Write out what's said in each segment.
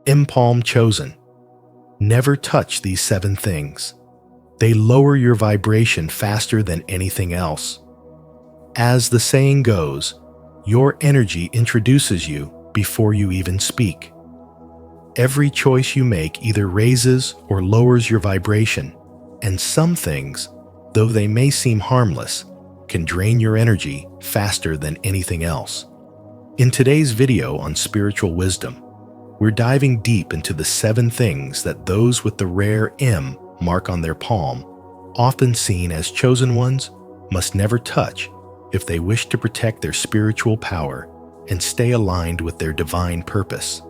Impalm chosen. Never touch these 7 things. They lower your vibration faster than anything else. As the saying goes, your energy introduces you before you even speak. Every choice you make either raises or lowers your vibration, and some things, though they may seem harmless, can drain your energy faster than anything else. In today's video on spiritual wisdom, we're diving deep into the 7 things that those with the rare M mark on their palm, often seen as chosen ones, must never touch if they wish to protect their spiritual power and stay aligned with their divine purpose.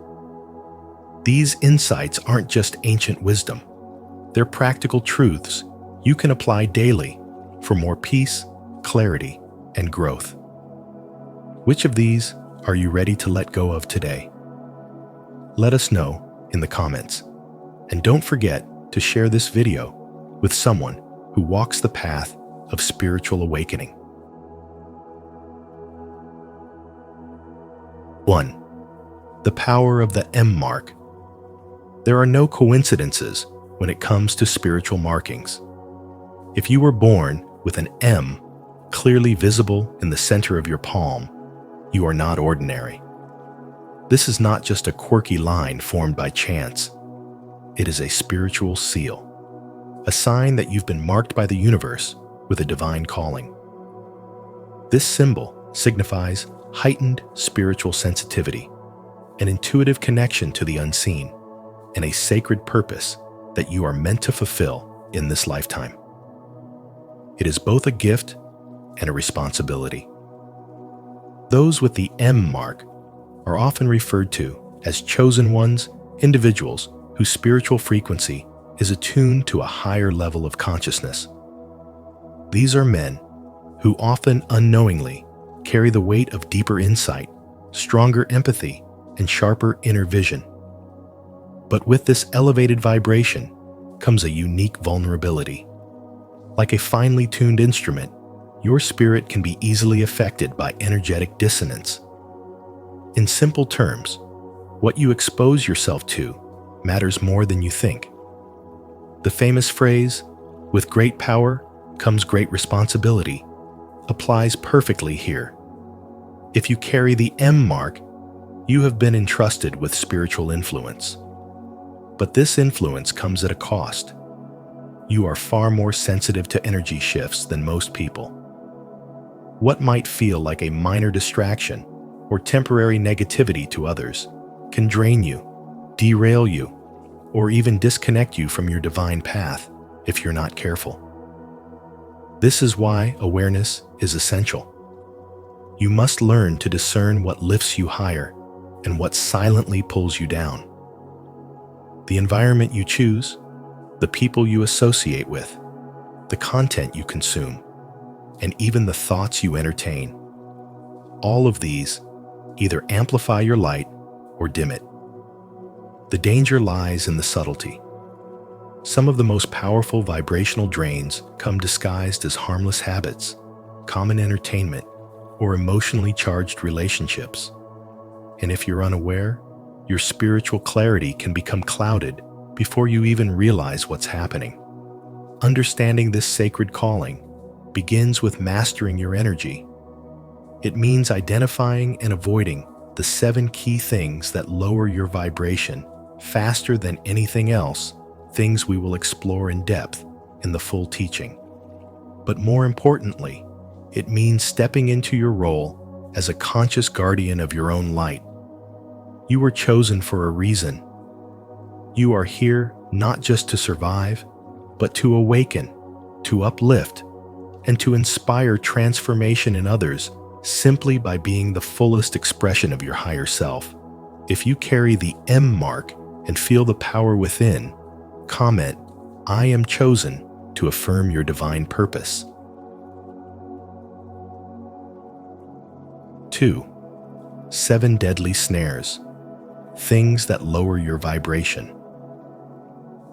These insights aren't just ancient wisdom. They're practical truths you can apply daily for more peace, clarity, and growth. Which of these are you ready to let go of today? Let us know in the comments. And don't forget to share this video with someone who walks the path of spiritual awakening. 1. The power of the M mark. There are no coincidences when it comes to spiritual markings. If you were born with an M clearly visible in the center of your palm, you are not ordinary. This is not just a quirky line formed by chance. It is a spiritual seal, a sign that you've been marked by the universe with a divine calling. This symbol signifies heightened spiritual sensitivity, an intuitive connection to the unseen, and a sacred purpose that you are meant to fulfill in this lifetime. It is both a gift and a responsibility. Those with the M mark are often referred to as chosen ones, individuals whose spiritual frequency is attuned to a higher level of consciousness. These are men who often unknowingly carry the weight of deeper insight, stronger empathy, and sharper inner vision. But with this elevated vibration comes a unique vulnerability. Like a finely tuned instrument, your spirit can be easily affected by energetic dissonance. In simple terms, what you expose yourself to matters more than you think. The famous phrase, "With great power comes great responsibility," applies perfectly here. If you carry the M mark, you have been entrusted with spiritual influence. But this influence comes at a cost. You are far more sensitive to energy shifts than most people. What might feel like a minor distraction or temporary negativity to others can drain you, derail you, or even disconnect you from your divine path if you're not careful. This is why awareness is essential. You must learn to discern what lifts you higher and what silently pulls you down. The environment you choose, the people you associate with, the content you consume, and even the thoughts you entertain. All of these either amplify your light or dim it. The danger lies in the subtlety. Some of the most powerful vibrational drains come disguised as harmless habits, common entertainment, or emotionally charged relationships. And if you're unaware, your spiritual clarity can become clouded before you even realize what's happening. Understanding this sacred calling begins with mastering your energy. It means identifying and avoiding the 7 key things that lower your vibration faster than anything else, things we will explore in depth in the full teaching. But more importantly, it means stepping into your role as a conscious guardian of your own light. You were chosen for a reason. You are here not just to survive, but to awaken, to uplift, and to inspire transformation in others simply by being the fullest expression of your higher self. If you carry the M mark and feel the power within, comment, "I am chosen," to affirm your divine purpose. 2. 7 deadly snares. Things that lower your vibration.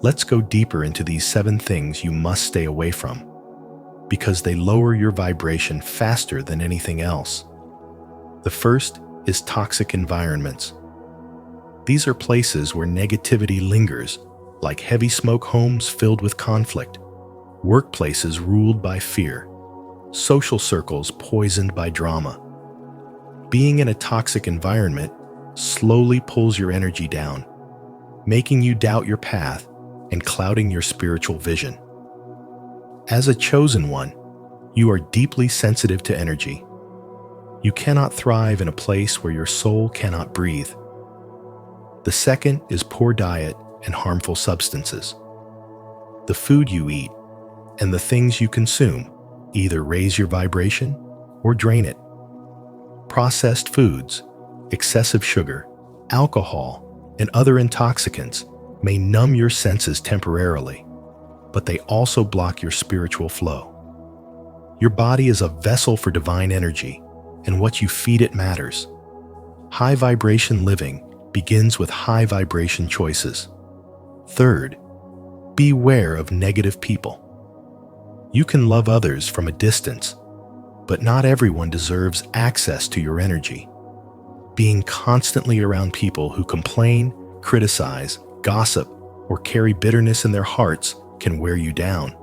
Let's go deeper into these 7 things you must stay away from, because they lower your vibration faster than anything else. The first is toxic environments. These are places where negativity lingers, like heavy smoke homes filled with conflict, workplaces ruled by fear, social circles poisoned by drama. Being in a toxic environment slowly pulls your energy down, making you doubt your path and clouding your spiritual vision. As a chosen one, you are deeply sensitive to energy. You cannot thrive in a place where your soul cannot breathe. The second is poor diet and harmful substances. The food you eat and the things you consume either raise your vibration or drain it. Processed foods, excessive sugar, alcohol, and other intoxicants may numb your senses temporarily, but they also block your spiritual flow. Your body is a vessel for divine energy, and what you feed it matters. High vibration living begins with high vibration choices. Third, beware of negative people. You can love others from a distance, but not everyone deserves access to your energy. Being constantly around people who complain, criticize, gossip, or carry bitterness in their hearts can wear you down.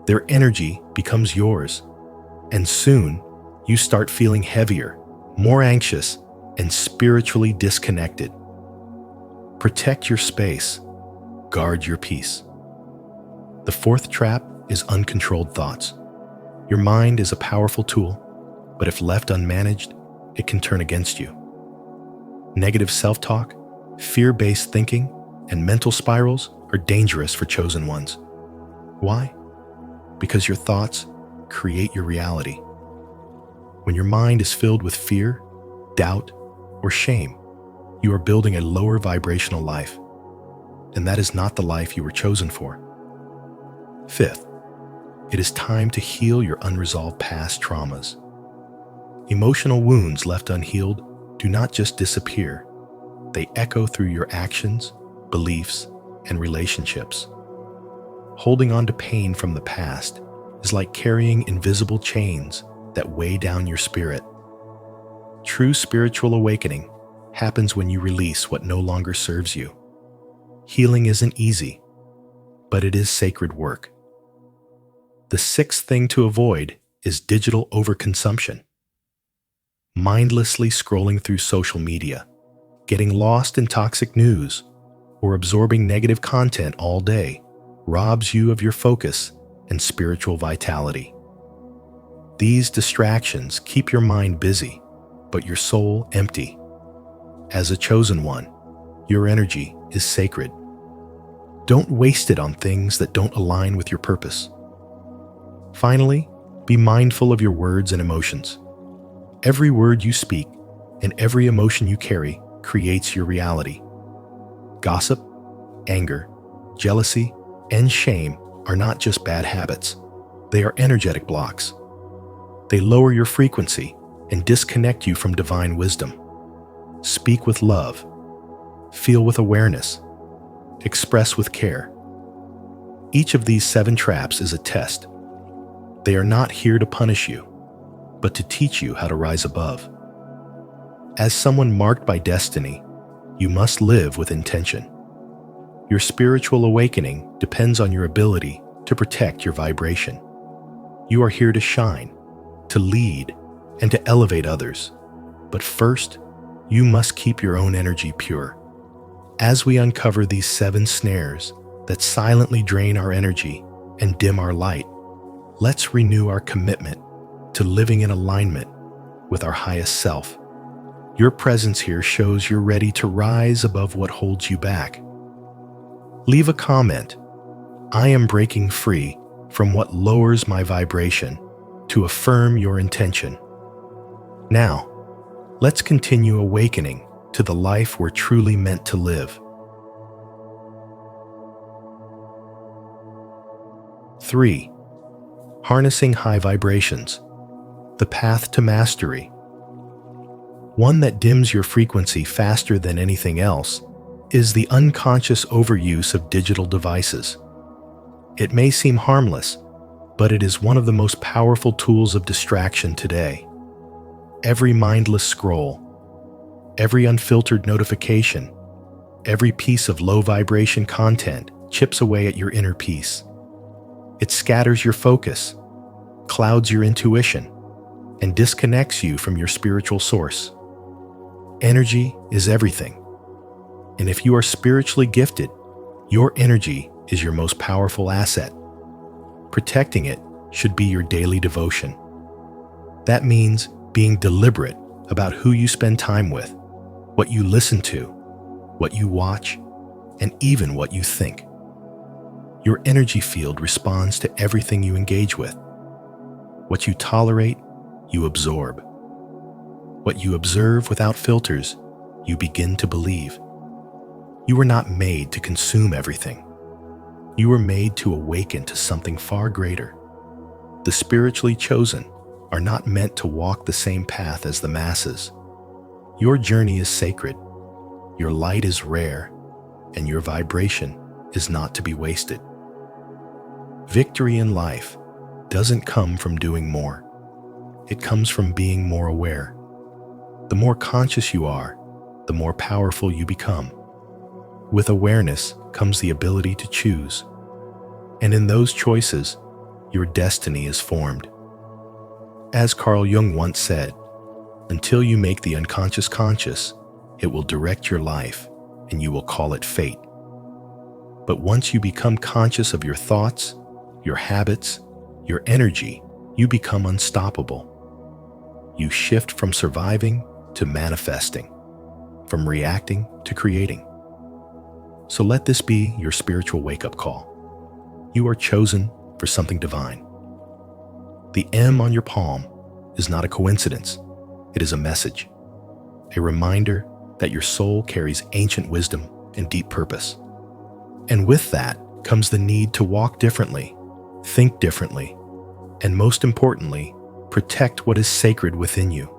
Their energy becomes yours, and soon you start feeling heavier, more anxious, and spiritually disconnected. Protect your space. Guard your peace. The fourth trap is uncontrolled thoughts. Your mind is a powerful tool, but if left unmanaged, it can turn against you. Negative self-talk, fear-based thinking, and mental spirals are dangerous for chosen ones. Why? Because your thoughts create your reality. When your mind is filled with fear, doubt, or shame, you are building a lower vibrational life, and that is not the life you were chosen for. Fifth, it is time to heal your unresolved past traumas. Emotional wounds left unhealed do not just disappear, they echo through your actions, beliefs, and relationships. Holding on to pain from the past is like carrying invisible chains that weigh down your spirit. True spiritual awakening happens when you release what no longer serves you. Healing isn't easy, but it is sacred work. The sixth thing to avoid is digital overconsumption. Mindlessly scrolling through social media, getting lost in toxic news, or absorbing negative content all day robs you of your focus and spiritual vitality. These distractions keep your mind busy, but your soul empty. As a chosen one, your energy is sacred. Don't waste it on things that don't align with your purpose. Finally, be mindful of your words and emotions. Every word you speak and every emotion you carry creates your reality. Gossip, anger, jealousy, and shame are not just bad habits. They are energetic blocks. They lower your frequency and disconnect you from divine wisdom. Speak with love. Feel with awareness. Express with care. Each of these 7 traps is a test. They are not here to punish you, but to teach you how to rise above. As someone marked by destiny, you must live with intention. Your spiritual awakening depends on your ability to protect your vibration. You are here to shine, to lead, and to elevate others. But first, you must keep your own energy pure. As we uncover these 7 snares that silently drain our energy and dim our light, let's renew our commitment to living in alignment with our highest self. Your presence here shows you're ready to rise above what holds you back. Leave a comment. I am breaking free from what lowers my vibration to affirm your intention. Now, let's continue awakening to the life we're truly meant to live. 3. Harnessing high vibrations. The path to mastery. One that dims your frequency faster than anything else is the unconscious overuse of digital devices. It may seem harmless, but it is one of the most powerful tools of distraction today. Every mindless scroll, every unfiltered notification, Every piece of low vibration content chips away at your inner peace. It scatters your focus, clouds your intuition, and disconnects you from your spiritual source. Energy is everything. And if you are spiritually gifted, your energy is your most powerful asset. Protecting it should be your daily devotion. That means being deliberate about who you spend time with, what you listen to, what you watch, and even what you think. Your energy field responds to everything you engage with. What you tolerate, you absorb. What you observe without filters, you begin to believe. You were not made to consume everything. You were made to awaken to something far greater. The spiritually chosen are not meant to walk the same path as the masses. Your journey is sacred, your light is rare, and your vibration is not to be wasted. Victory in life doesn't come from doing more. It comes from being more aware. The more conscious you are, the more powerful you become. With awareness comes the ability to choose. And in those choices, your destiny is formed. As Carl Jung once said, until you make the unconscious conscious, it will direct your life and you will call it fate. But once you become conscious of your thoughts, your habits, your energy, you become unstoppable. You shift from surviving to manifesting, from reacting to creating. So let this be your spiritual wake-up call. You are chosen for something divine. The M on your palm is not a coincidence. It is a message, a reminder that your soul carries ancient wisdom and deep purpose. And with that comes the need to walk differently, think differently, and most importantly, protect what is sacred within you.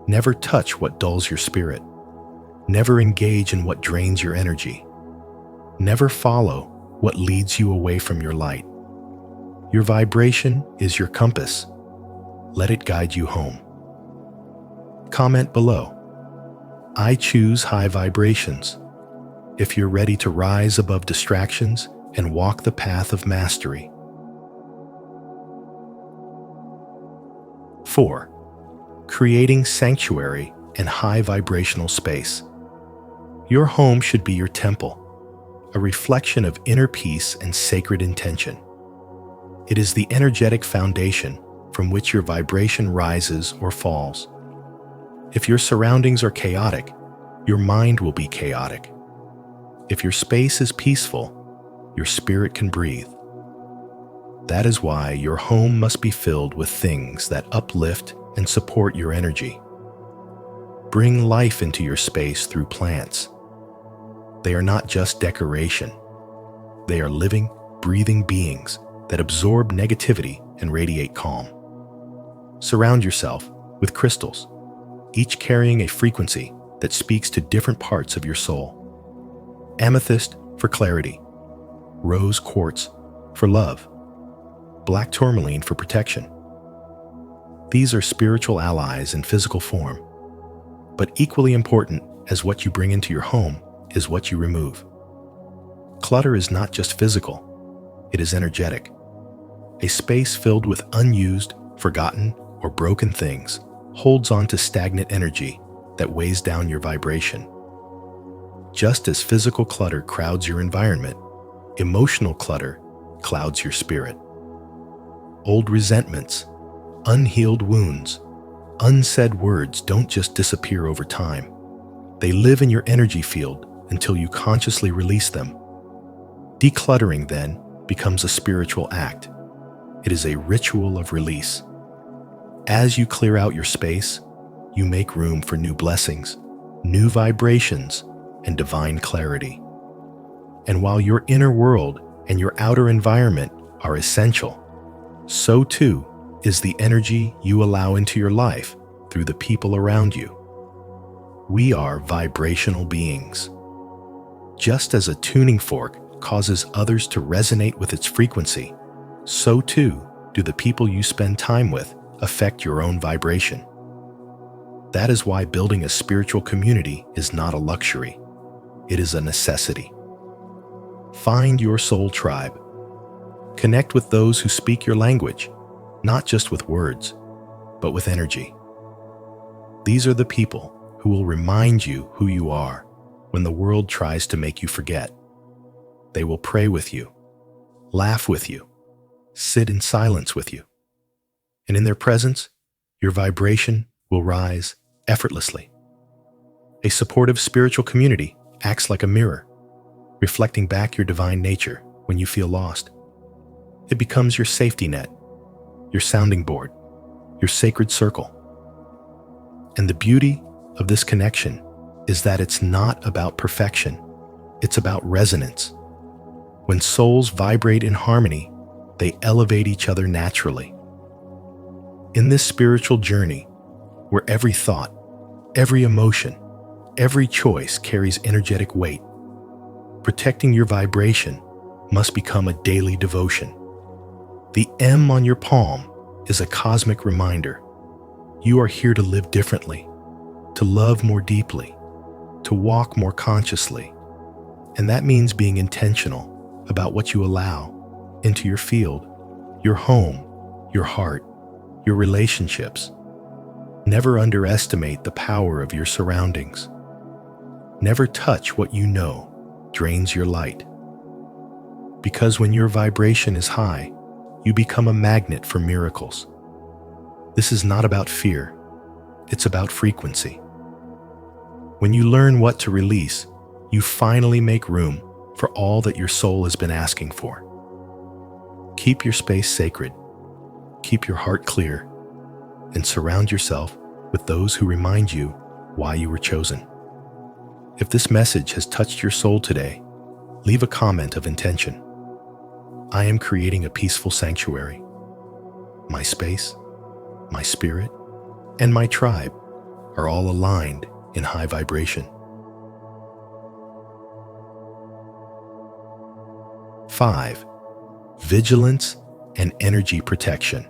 Never touch what dulls your spirit. Never engage in what drains your energy. Never follow what leads you away from your light. Your vibration is your compass. Let it guide you home. Comment below. I choose high vibrations. If you're ready to rise above distractions and walk the path of mastery. 4. Creating sanctuary and high vibrational space. Your home should be your temple, a reflection of inner peace and sacred intention. It is the energetic foundation from which your vibration rises or falls. If your surroundings are chaotic, your mind will be chaotic. If your space is peaceful, your spirit can breathe. That is why your home must be filled with things that uplift and support your energy. Bring life into your space through plants. They are not just decoration. They are living, breathing beings that absorb negativity and radiate calm. Surround yourself with crystals, each carrying a frequency that speaks to different parts of your soul. Amethyst for clarity, rose quartz for love, black tourmaline for protection. These are spiritual allies in physical form, but equally important as what you bring into your home is what you remove. Clutter is not just physical, it is energetic. A space filled with unused, forgotten, or broken things holds on to stagnant energy that weighs down your vibration. Just as physical clutter crowds your environment, emotional clutter clouds your spirit. Old resentments, unhealed wounds, unsaid words don't just disappear over time. They live in your energy field until you consciously release them. Decluttering, then, becomes a spiritual act. It is a ritual of release. As you clear out your space, you make room for new blessings, new vibrations, and divine clarity. And while your inner world and your outer environment are essential, so too is the energy you allow into your life through the people around you. We are vibrational beings. Just as a tuning fork causes others to resonate with its frequency, so too do the people you spend time with affect your own vibration. That is why building a spiritual community is not a luxury. it is a necessity. Find your soul tribe. Connect with those who speak your language, not just with words, but with energy. These are the people who will remind you who you are when the world tries to make you forget. They will pray with you, laugh with you, sit in silence with you. And in their presence, your vibration will rise effortlessly. A supportive spiritual community acts like a mirror, reflecting back your divine nature when you feel lost. It becomes your safety net, your sounding board, your sacred circle. And the beauty of this connection is that it's not about perfection, it's about resonance. When souls vibrate in harmony, they elevate each other naturally. In this spiritual journey, where every thought, every emotion, every choice carries energetic weight, protecting your vibration must become a daily devotion. The M on your palm is a cosmic reminder. You are here to live differently, to love more deeply, to walk more consciously. And that means being intentional about what you allow into your field, your home, your heart, your relationships. Never underestimate the power of your surroundings. Never touch what you know drains your light. Because when your vibration is high, you become a magnet for miracles. This is not about fear, it's about frequency. When you learn what to release, you finally make room for all that your soul has been asking for. Keep your space sacred, keep your heart clear, and surround yourself with those who remind you why you were chosen. If this message has touched your soul today, leave a comment of intention. I am creating a peaceful sanctuary. My space, my spirit, and my tribe are all aligned in high vibration. 5. Vigilance and energy protection.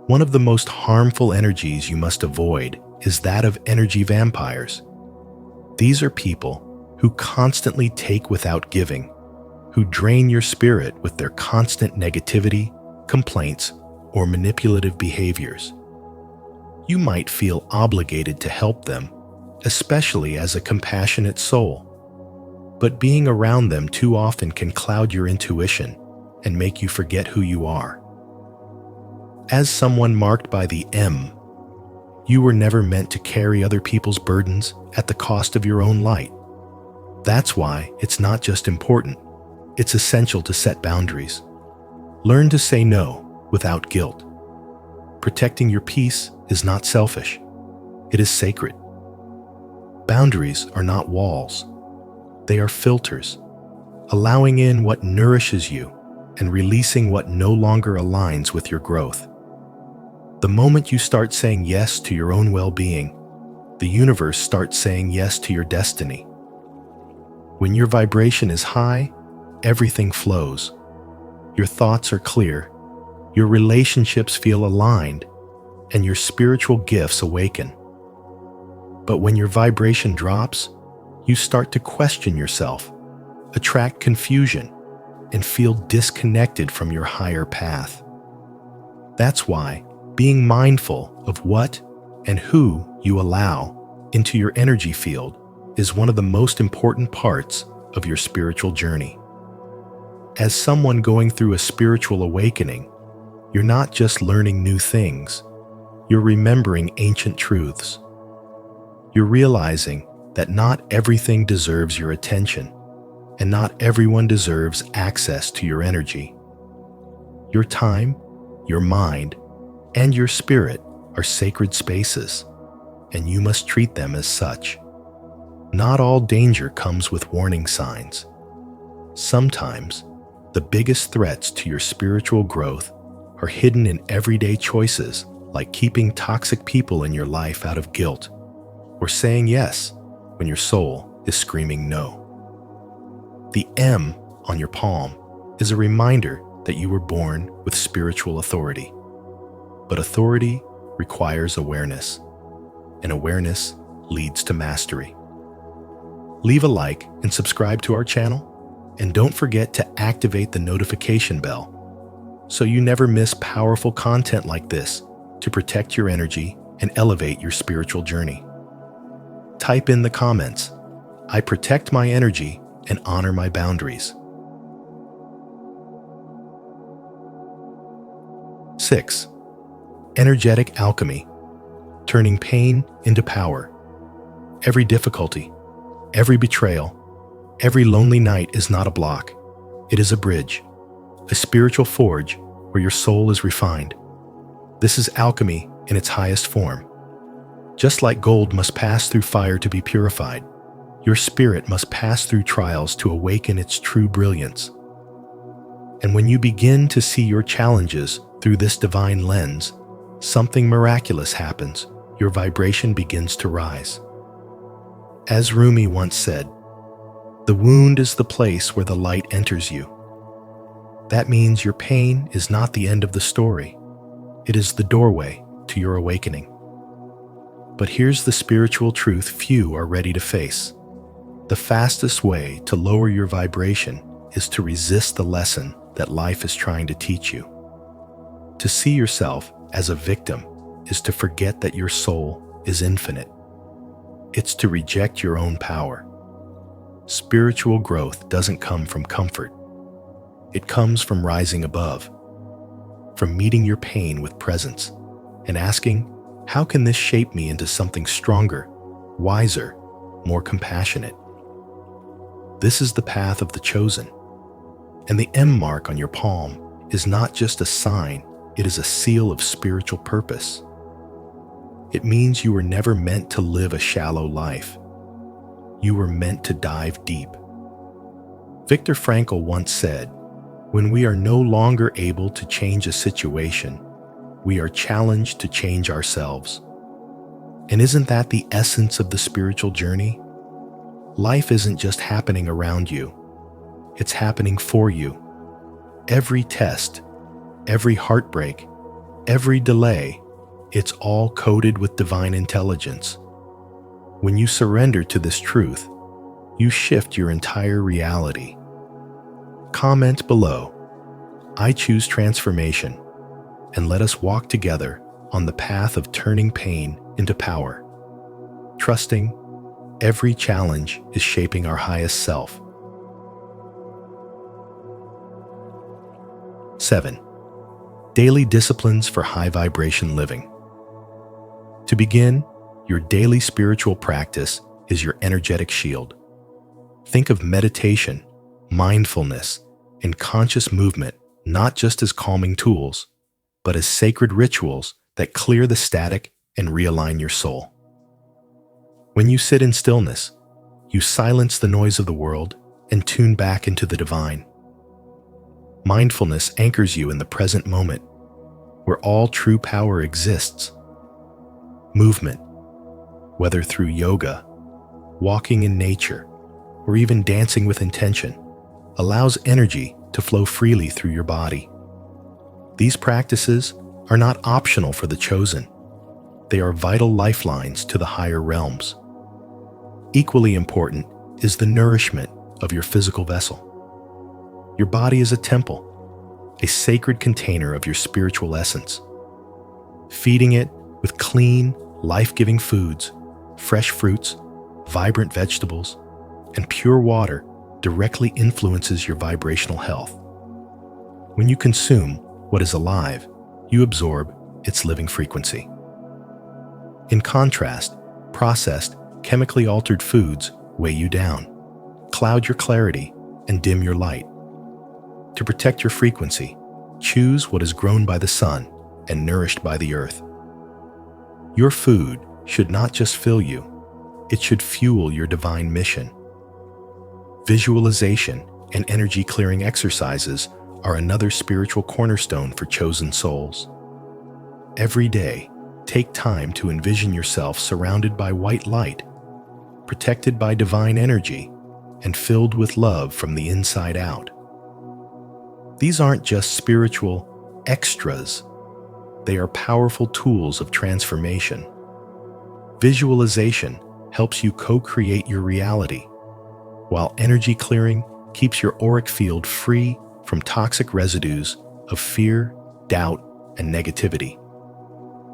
One of the most harmful energies you must avoid is that of energy vampires. These are people who constantly take without giving, who drain your spirit with their constant negativity, complaints, or manipulative behaviors. You might feel obligated to help them, especially as a compassionate soul. But being around them too often can cloud your intuition and make you forget who you are. As someone marked by the M, you were never meant to carry other people's burdens at the cost of your own light. That's why it's not just important, it's essential to set boundaries. Learn to say no without guilt. Protecting your peace is not selfish, it is sacred. Boundaries are not walls, they are filters, allowing in what nourishes you and releasing what no longer aligns with your growth. The moment you start saying yes to your own well-being, the universe starts saying yes to your destiny. When your vibration is high, everything flows. Your thoughts are clear, your relationships feel aligned, and your spiritual gifts awaken. But when your vibration drops, you start to question yourself, attract confusion, and feel disconnected from your higher path. That's why being mindful of what and who you allow into your energy field is one of the most important parts of your spiritual journey. As someone going through a spiritual awakening, you're not just learning new things, you're remembering ancient truths. You're realizing that not everything deserves your attention, and not everyone deserves access to your energy. Your time, your mind, and your spirit are sacred spaces, and you must treat them as such. Not all danger comes with warning signs. Sometimes, the biggest threats to your spiritual growth are hidden in everyday choices, like keeping toxic people in your life out of guilt, or saying yes when your soul is screaming no. The M on your palm is a reminder that you were born with spiritual authority. But authority requires awareness, and awareness leads to mastery. Leave a like and subscribe to our channel, and don't forget to activate the notification bell so you never miss powerful content like this to protect your energy and elevate your spiritual journey. Type in the comments, "I protect my energy and honor my boundaries." 6. Energetic alchemy, turning pain into power. Every difficulty, every betrayal, every lonely night is not a block. It is a bridge, a spiritual forge where your soul is refined. This is alchemy in its highest form. Just like gold must pass through fire to be purified, your spirit must pass through trials to awaken its true brilliance. And when you begin to see your challenges through this divine lens, something miraculous happens. Your vibration begins to rise. As Rumi once said, "The wound is the place where the light enters you." That means your pain is not the end of the story. It is the doorway to your awakening. But here's the spiritual truth few are ready to face. The fastest way to lower your vibration is to resist the lesson that life is trying to teach you. To see yourself as a victim is to forget that your soul is infinite. It's to reject your own power. Spiritual growth doesn't come from comfort. It comes from rising above, from meeting your pain with presence and asking, how can this shape me into something stronger, wiser, more compassionate? This is the path of the chosen. And the M mark on your palm is not just a sign, it is a seal of spiritual purpose. It means you were never meant to live a shallow life. You were meant to dive deep. Viktor Frankl once said, "When we are no longer able to change a situation, we are challenged to change ourselves." And isn't that the essence of the spiritual journey? Life isn't just happening around you. It's happening for you. Every test, every heartbreak, every delay, it's all coded with divine intelligence. When you surrender to this truth, you shift your entire reality. Comment below, "I choose transformation," and let us walk together on the path of turning pain into power, trusting every challenge is shaping our highest self. 7. Daily disciplines for high vibration living. To begin, your daily spiritual practice is your energetic shield. Think of meditation, mindfulness, and conscious movement not just as calming tools, but as sacred rituals that clear the static and realign your soul. When you sit in stillness, you silence the noise of the world and tune back into the divine. Mindfulness anchors you in the present moment, where all true power exists. Movement, whether through yoga, walking in nature, or even dancing with intention, allows energy to flow freely through your body. These practices are not optional for the chosen. They are vital lifelines to the higher realms. Equally important is the nourishment of your physical vessel. Your body is a temple, a sacred container of your spiritual essence. Feeding it with clean, life-giving foods, fresh fruits, vibrant vegetables, and pure water directly influences your vibrational health. When you consume what is alive, you absorb its living frequency. In contrast, processed, chemically altered foods weigh you down, cloud your clarity, and dim your light. To protect your frequency, choose what is grown by the sun and nourished by the earth. Your food should not just fill you, it should fuel your divine mission. Visualization and energy-clearing exercises are another spiritual cornerstone for chosen souls. Every day, take time to envision yourself surrounded by white light, protected by divine energy, and filled with love from the inside out. These aren't just spiritual extras. They are powerful tools of transformation. Visualization helps you co-create your reality, while energy clearing keeps your auric field free from toxic residues of fear, doubt, and negativity.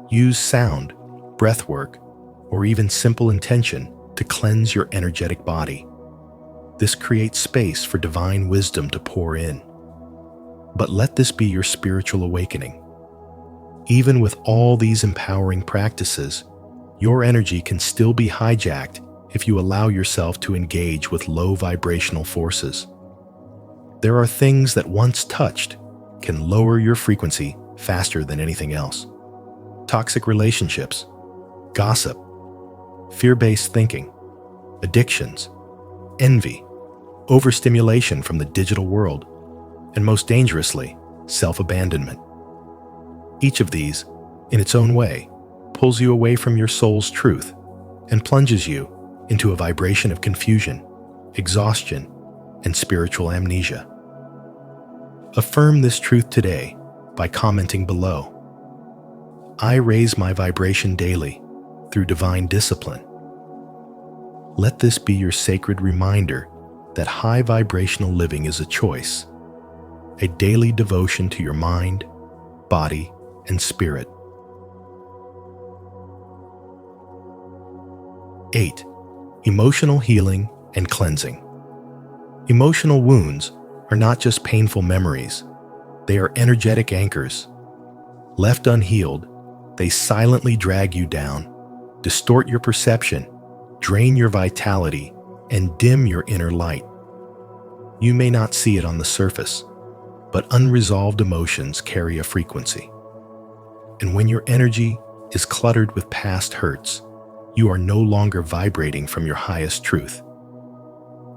Use sound, breath work, or even simple intention to cleanse your energetic body. This creates space for divine wisdom to pour in. But let this be your spiritual awakening. Even with all these empowering practices, your energy can still be hijacked if you allow yourself to engage with low vibrational forces. There are things that once touched can lower your frequency faster than anything else. Toxic relationships, gossip, fear-based thinking, addictions, envy, overstimulation from the digital world, and most dangerously, self-abandonment. Each of these, in its own way, pulls you away from your soul's truth and plunges you into a vibration of confusion, exhaustion, and spiritual amnesia. Affirm this truth today by commenting below. I raise my vibration daily through divine discipline. Let this be your sacred reminder that high vibrational living is a choice, a daily devotion to your mind, body, and spirit. 8. Emotional healing and cleansing. Emotional wounds are not just painful memories, they are energetic anchors. Left unhealed, they silently drag you down, distort your perception, drain your vitality, and dim your inner light. You may not see it on the surface, but unresolved emotions carry a frequency. And when your energy is cluttered with past hurts, you are no longer vibrating from your highest truth.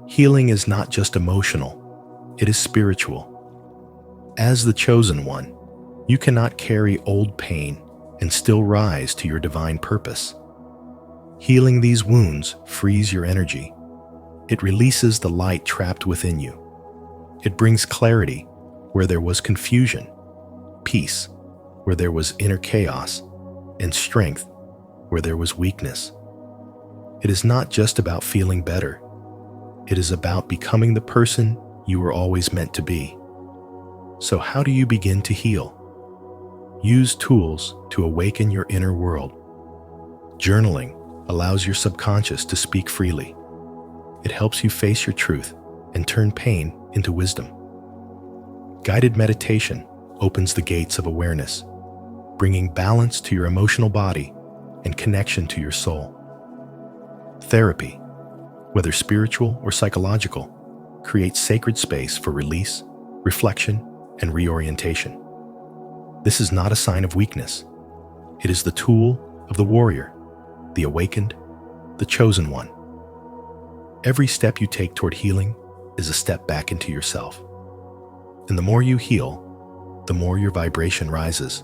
Healing is not just emotional, it is spiritual. As the chosen one, you cannot carry old pain and still rise to your divine purpose. Healing these wounds frees your energy. It releases the light trapped within you. It brings clarity where there was confusion, peace where there was inner chaos, and strength where there was weakness. It is not just about feeling better. It is about becoming the person you were always meant to be. So how do you begin to heal? Use tools to awaken your inner world. Journaling allows your subconscious to speak freely. It helps you face your truth and turn pain into wisdom. Guided meditation opens the gates of awareness, bringing balance to your emotional body and connection to your soul. Therapy, whether spiritual or psychological, creates sacred space for release, reflection, and reorientation. This is not a sign of weakness. It is the tool of the warrior, the awakened, the chosen one. Every step you take toward healing is a step back into yourself. And the more you heal, the more your vibration rises.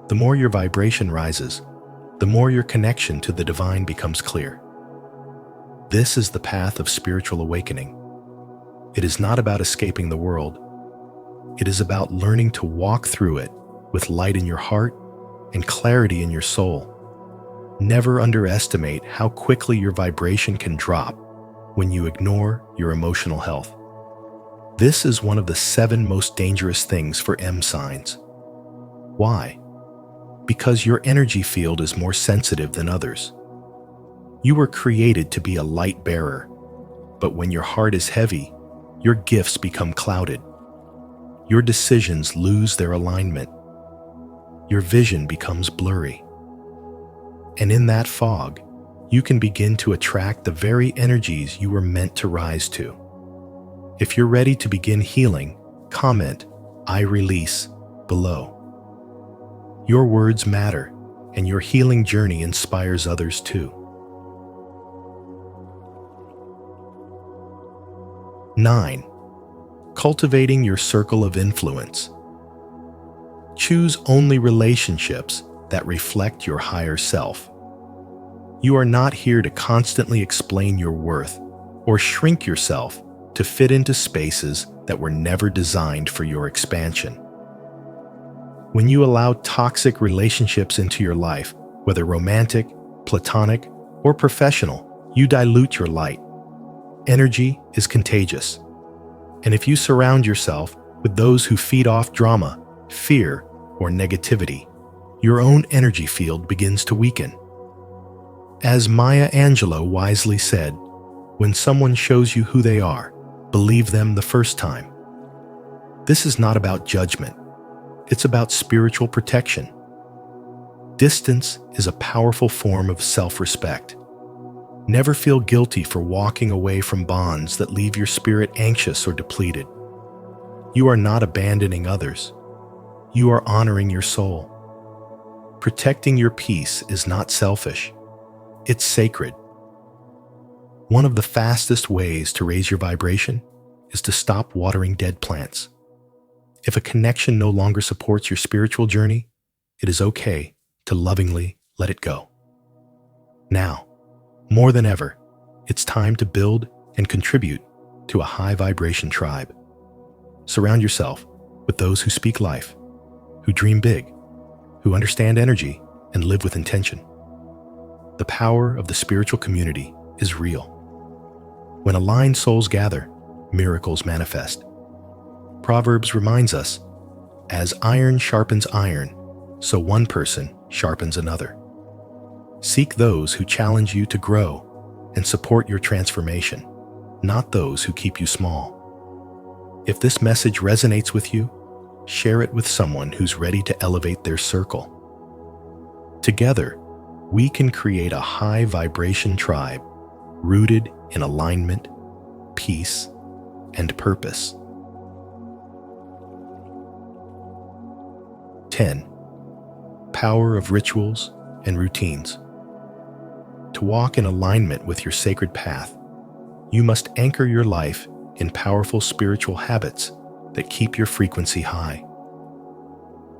The more your vibration rises, the more your connection to the divine becomes clear. This is the path of spiritual awakening. It is not about escaping the world. It is about learning to walk through it with light in your heart and clarity in your soul. Never underestimate how quickly your vibration can drop when you ignore your emotional health. This is one of the 7 most dangerous things for M signs. Why? Because your energy field is more sensitive than others. You were created to be a light bearer, but when your heart is heavy, your gifts become clouded. Your decisions lose their alignment. Your vision becomes blurry. And in that fog, you can begin to attract the very energies you were meant to rise to. If you're ready to begin healing, comment, "I release," below. Your words matter, and your healing journey inspires others too. 9. Cultivating your circle of influence. Choose only relationships that reflect your higher self. You are not here to constantly explain your worth or shrink yourself to fit into spaces that were never designed for your expansion. When you allow toxic relationships into your life, whether romantic, platonic, or professional, you dilute your light. Energy is contagious, and if you surround yourself with those who feed off drama, fear, or negativity, your own energy field begins to weaken. As Maya Angelou wisely said, when someone shows you who they are, believe them the first time. This is not about judgment. It's about spiritual protection. Distance is a powerful form of self-respect. Never feel guilty for walking away from bonds that leave your spirit anxious or depleted. You are not abandoning others. You are honoring your soul. Protecting your peace is not selfish. It's sacred. One of the fastest ways to raise your vibration is to stop watering dead plants. If a connection no longer supports your spiritual journey, it is okay to lovingly let it go. Now, more than ever, it's time to build and contribute to a high vibration tribe. Surround yourself with those who speak life, who dream big, who understand energy and live with intention. The power of the spiritual community is real. When aligned souls gather, miracles manifest. Proverbs reminds us, as iron sharpens iron, so one person sharpens another. Seek those who challenge you to grow and support your transformation, not those who keep you small. If this message resonates with you, share it with someone who's ready to elevate their circle. Together, we can create a high vibration tribe rooted in alignment, peace, and purpose. 10. Power of rituals and routines. To walk in alignment with your sacred path, you must anchor your life in powerful spiritual habits that keep your frequency high.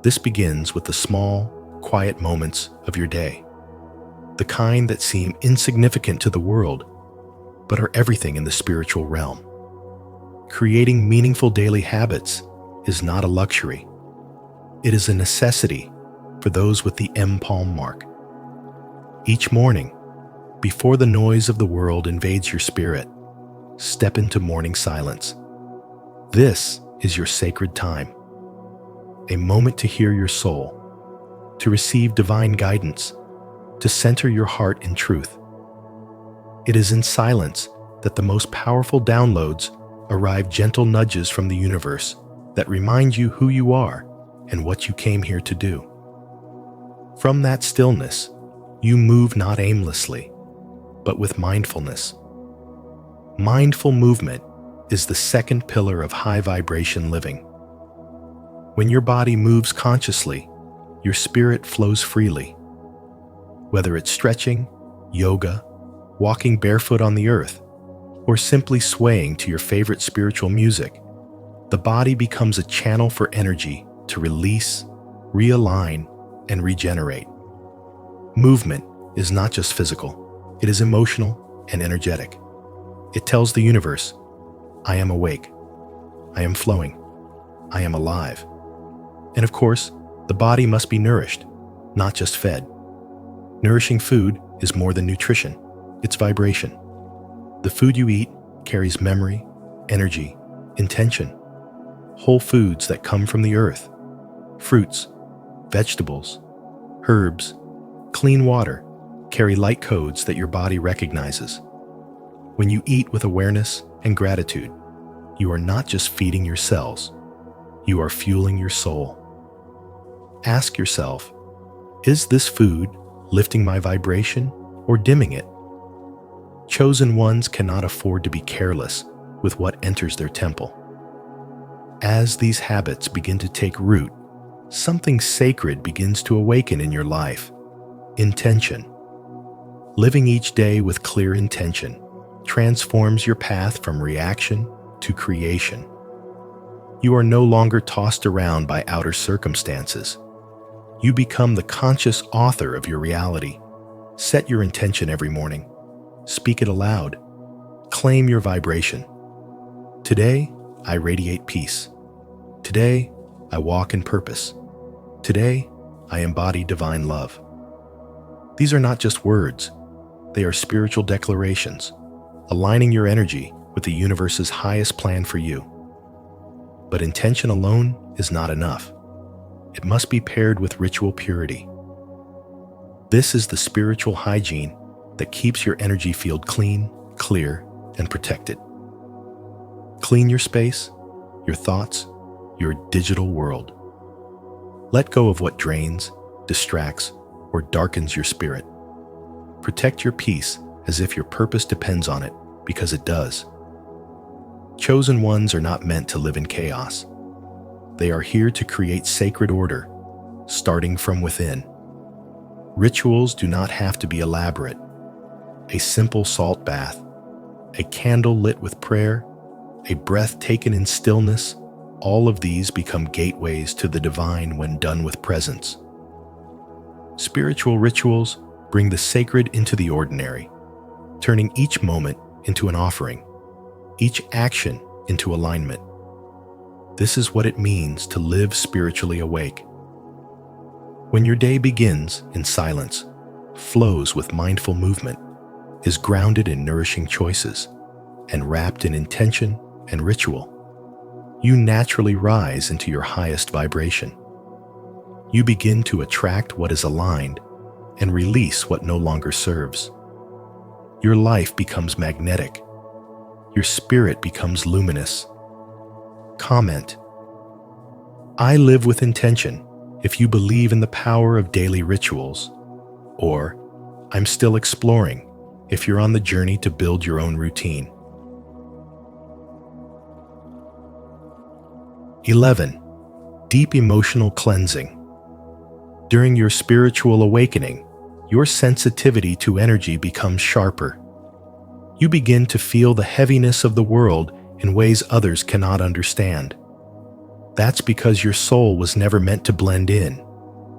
This begins with the small, quiet moments of your day, the kind that seem insignificant to the world, but are everything in the spiritual realm. Creating meaningful daily habits is not a luxury. It is a necessity for those with the M-Palm mark. Each morning, before the noise of the world invades your spirit, step into morning silence. This is your sacred time, a moment to hear your soul, to receive divine guidance, to center your heart in truth. It is in silence that the most powerful downloads arrive, gentle nudges from the universe that remind you who you are and what you came here to do. From that stillness, you move not aimlessly, but with mindfulness. Mindful movement is the second pillar of high vibration living. When your body moves consciously, your spirit flows freely. Whether it's stretching, yoga, walking barefoot on the earth, or simply swaying to your favorite spiritual music, the body becomes a channel for energy to release, realign, and regenerate. Movement is not just physical, it is emotional and energetic. It tells the universe, I am awake, I am flowing, I am alive. And of course, the body must be nourished, not just fed. Nourishing food is more than nutrition, it's vibration. The food you eat carries memory, energy, intention. Whole foods that come from the earth, fruits, vegetables, herbs, clean water, carry light codes that your body recognizes. When you eat with awareness and gratitude, you are not just feeding your cells, you are fueling your soul. Ask yourself, is this food lifting my vibration or dimming it? Chosen ones cannot afford to be careless with what enters their temple. As these habits begin to take root, something sacred begins to awaken in your life. Intention. Living each day with clear intention transforms your path from reaction to creation. You are no longer tossed around by outer circumstances. You become the conscious author of your reality. Set your intention every morning. Speak it aloud. Claim your vibration. Today, I radiate peace. Today, I walk in purpose. Today, I embody divine love. These are not just words. They are spiritual declarations, aligning your energy with the universe's highest plan for you. But intention alone is not enough. It must be paired with ritual purity. This is the spiritual hygiene that keeps your energy field clean, clear, and protected. Clean your space, your thoughts, your digital world. Let go of what drains, distracts, or darkens your spirit. Protect your peace as if your purpose depends on it, because it does. Chosen ones are not meant to live in chaos. They are here to create sacred order, starting from within. Rituals do not have to be elaborate. A simple salt bath, a candle lit with prayer, a breath taken in stillness, all of these become gateways to the divine when done with presence. Spiritual rituals bring the sacred into the ordinary, turning each moment into an offering, each action into alignment. This is what it means to live spiritually awake. When your day begins in silence, flows with mindful movement, is grounded in nourishing choices, and wrapped in intention and ritual, you naturally rise into your highest vibration. You begin to attract what is aligned and release what no longer serves. Your life becomes magnetic. Your spirit becomes luminous. Comment: I live with intention if you believe in the power of daily rituals, or I'm still exploring if you're on the journey to build your own routine. 11. Deep emotional cleansing. During your spiritual awakening, your sensitivity to energy becomes sharper. You begin to feel the heaviness of the world in ways others cannot understand. That's because your soul was never meant to blend in.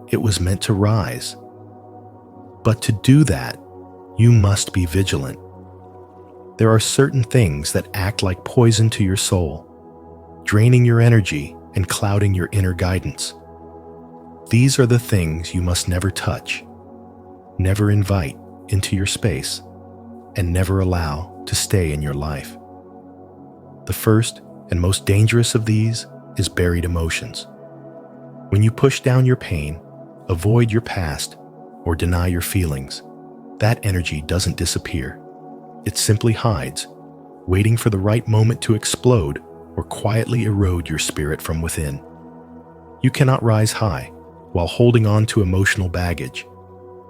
It was meant to rise. But to do that, you must be vigilant. There are certain things that act like poison to your soul, draining your energy and clouding your inner guidance. These are the things you must never touch, never invite into your space, and never allow to stay in your life. The first and most dangerous of these is buried emotions. When you push down your pain, avoid your past, or deny your feelings, that energy doesn't disappear. It simply hides, waiting for the right moment to explode or quietly erode your spirit from within. You cannot rise high while holding on to emotional baggage.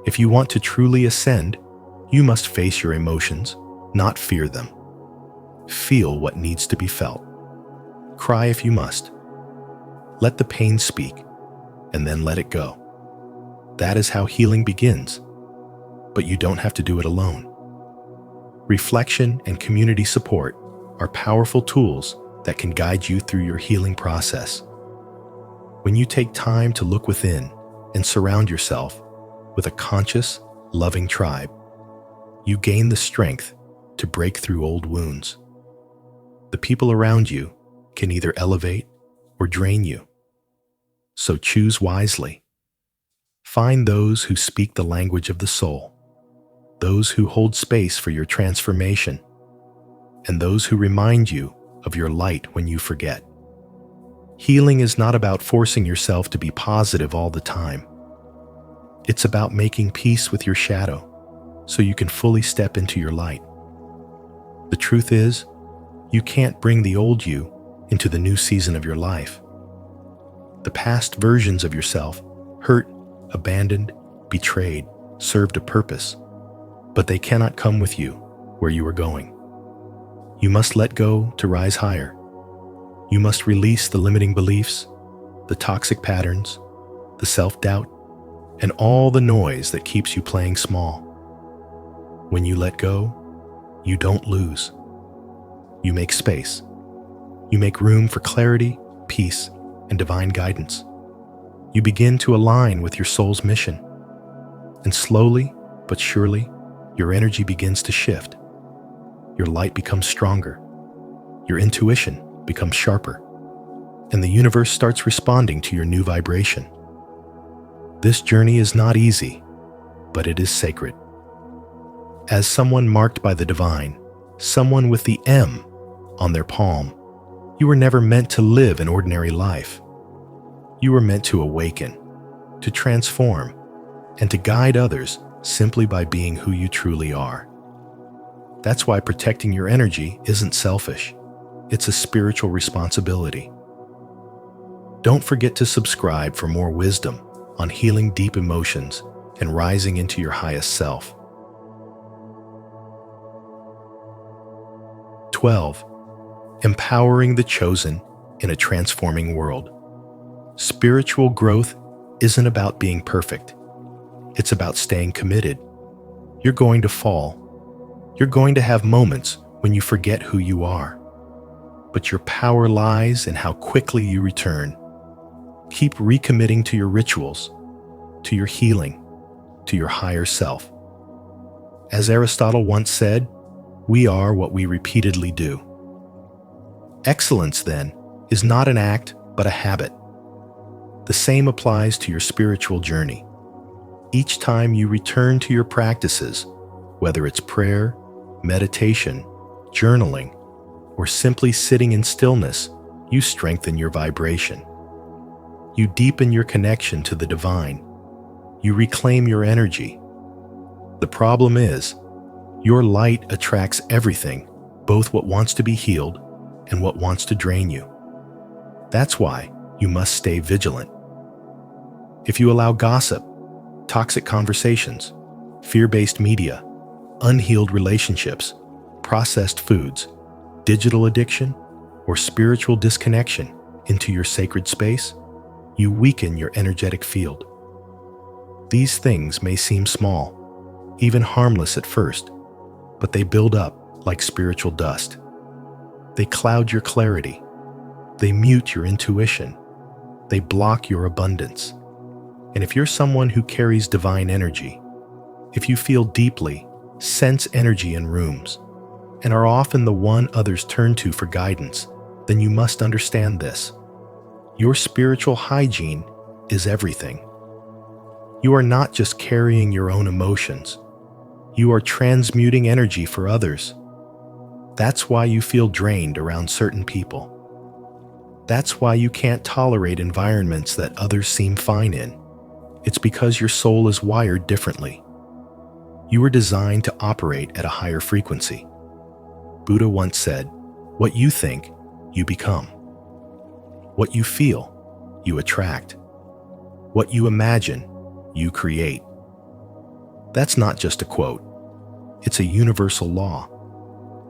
If you want to truly ascend, you must face your emotions, not fear them. Feel what needs to be felt. Cry if you must. Let the pain speak, and then let it go. That is how healing begins, but you don't have to do it alone. Reflection and community support are powerful tools that can guide you through your healing process. When you take time to look within and surround yourself with a conscious, loving tribe, you gain the strength to break through old wounds. The people around you can either elevate or drain you. So choose wisely. Find those who speak the language of the soul, those who hold space for your transformation, and those who remind you of your light when you forget. Healing is not about forcing yourself to be positive all the time. It's about making peace with your shadow so you can fully step into your light. The truth is, you can't bring the old you into the new season of your life. The past versions of yourself, hurt, abandoned, betrayed, served a purpose, but they cannot come with you where you are going. You must let go to rise higher. You must release the limiting beliefs, the toxic patterns, the self-doubt, and all the noise that keeps you playing small. When you let go, you don't lose. You make space. You make room for clarity, peace, and divine guidance. You begin to align with your soul's mission. And slowly but surely, your energy begins to shift. Your light becomes stronger. Your intuition becomes sharper. And the universe starts responding to your new vibration. This journey is not easy, but it is sacred. As someone marked by the divine, someone with the M on their palm. You were never meant to live an ordinary life. You were meant to awaken, to transform, and to guide others simply by being who you truly are. That's why protecting your energy isn't selfish. It's a spiritual responsibility. Don't forget to subscribe for more wisdom on healing deep emotions and rising into your highest self. 12. Empowering the chosen in a transforming world. Spiritual growth isn't about being perfect. It's about staying committed. You're going to fall. You're going to have moments when you forget who you are. But your power lies in how quickly you return. Keep recommitting to your rituals, to your healing, to your higher self. As Aristotle once said, we are what we repeatedly do. Excellence, then, is not an act, but a habit. The same applies to your spiritual journey. Each time you return to your practices, whether it's prayer, meditation, journaling, or simply sitting in stillness, you strengthen your vibration. You deepen your connection to the divine. You reclaim your energy. The problem is, your light attracts everything, both what wants to be healed and what wants to drain you. That's why you must stay vigilant. If you allow gossip, toxic conversations, fear-based media, unhealed relationships, processed foods, digital addiction, or spiritual disconnection into your sacred space, you weaken your energetic field. These things may seem small, even harmless at first, but they build up like spiritual dust. They cloud your clarity. They mute your intuition. They block your abundance. And if you're someone who carries divine energy, if you feel deeply, sense energy in rooms, and are often the one others turn to for guidance, then you must understand this. Your spiritual hygiene is everything. You are not just carrying your own emotions. You are transmuting energy for others. That's why you feel drained around certain people. That's why you can't tolerate environments that others seem fine in. It's because your soul is wired differently. You were designed to operate at a higher frequency. Buddha once said, "What you think, you become. What you feel, you attract. What you imagine, you create." That's not just a quote. It's a universal law.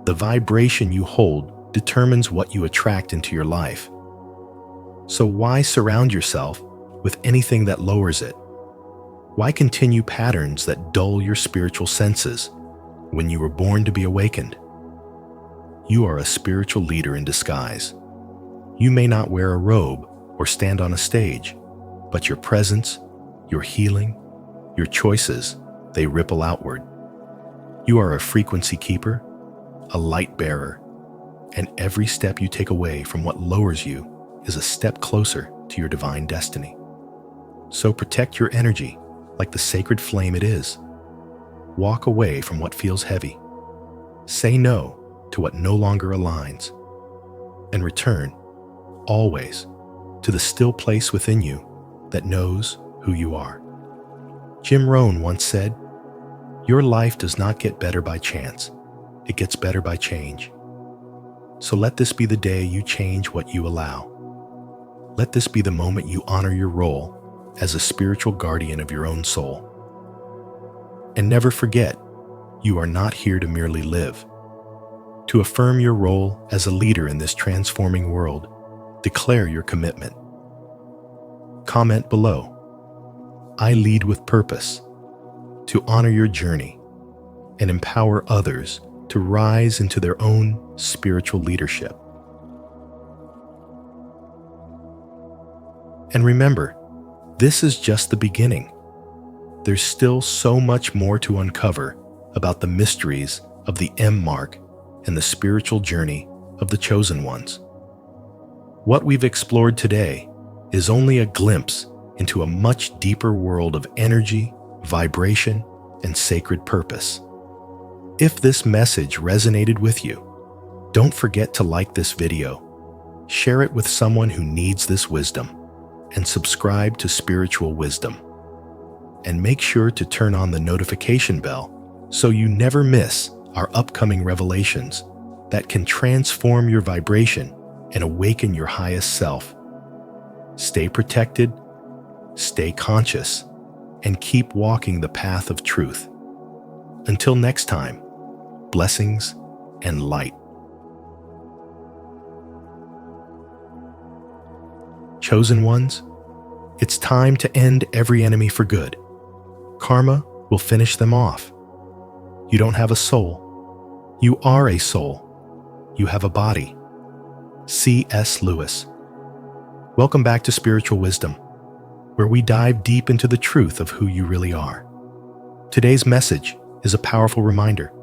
The vibration you hold determines what you attract into your life. So why surround yourself with anything that lowers it? Why continue patterns that dull your spiritual senses when you were born to be awakened? You are a spiritual leader in disguise. You may not wear a robe or stand on a stage, but your presence, your healing, your choices, they ripple outward. You are a frequency keeper, a light bearer, and every step you take away from what lowers you is a step closer to your divine destiny. So protect your energy like the sacred flame it is. Walk away from what feels heavy. Say no to what no longer aligns, and return, always, to the still place within you that knows who you are. Jim Rohn once said, "Your life does not get better by chance. It gets better by change." So let this be the day you change what you allow. Let this be the moment you honor your role as a spiritual guardian of your own soul. And never forget, you are not here to merely live. To affirm your role as a leader in this transforming world, declare your commitment. Comment below, "I lead with purpose," to honor your journey and empower others to rise into their own spiritual leadership. And remember, this is just the beginning. There's still so much more to uncover about the mysteries of the M mark and the spiritual journey of the chosen ones. What we've explored today is only a glimpse into a much deeper world of energy, vibration, and sacred purpose. If this message resonated with you, don't forget to like this video, share it with someone who needs this wisdom, and subscribe to Spiritual Wisdom. And make sure to turn on the notification bell so you never miss our upcoming revelations that can transform your vibration and awaken your highest self. Stay protected, stay conscious, and keep walking the path of truth. Until next time, blessings and light. Chosen ones, it's time to end every enemy for good. Karma will finish them off. You don't have a soul. You are a soul. You have a body. C.S. Lewis. Welcome back to Spiritual Wisdom, where we dive deep into the truth of who you really are. Today's message is a powerful reminder.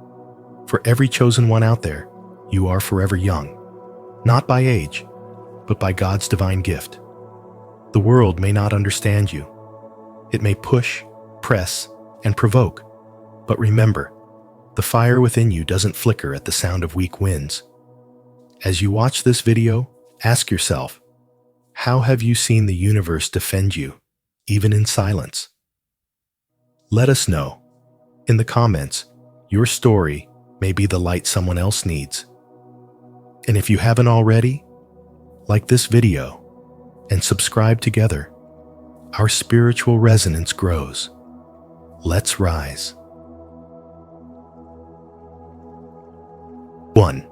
For every chosen one out there, you are forever young, not by age, but by God's divine gift. The world may not understand you. It may push, press, and provoke. But remember, the fire within you doesn't flicker at the sound of weak winds. As you watch this video, ask yourself, how have you seen the universe defend you, even in silence? Let us know. In the comments, your story may be the light someone else needs. And if you haven't already, like this video and subscribe together. Our spiritual resonance grows. Let's rise. 1.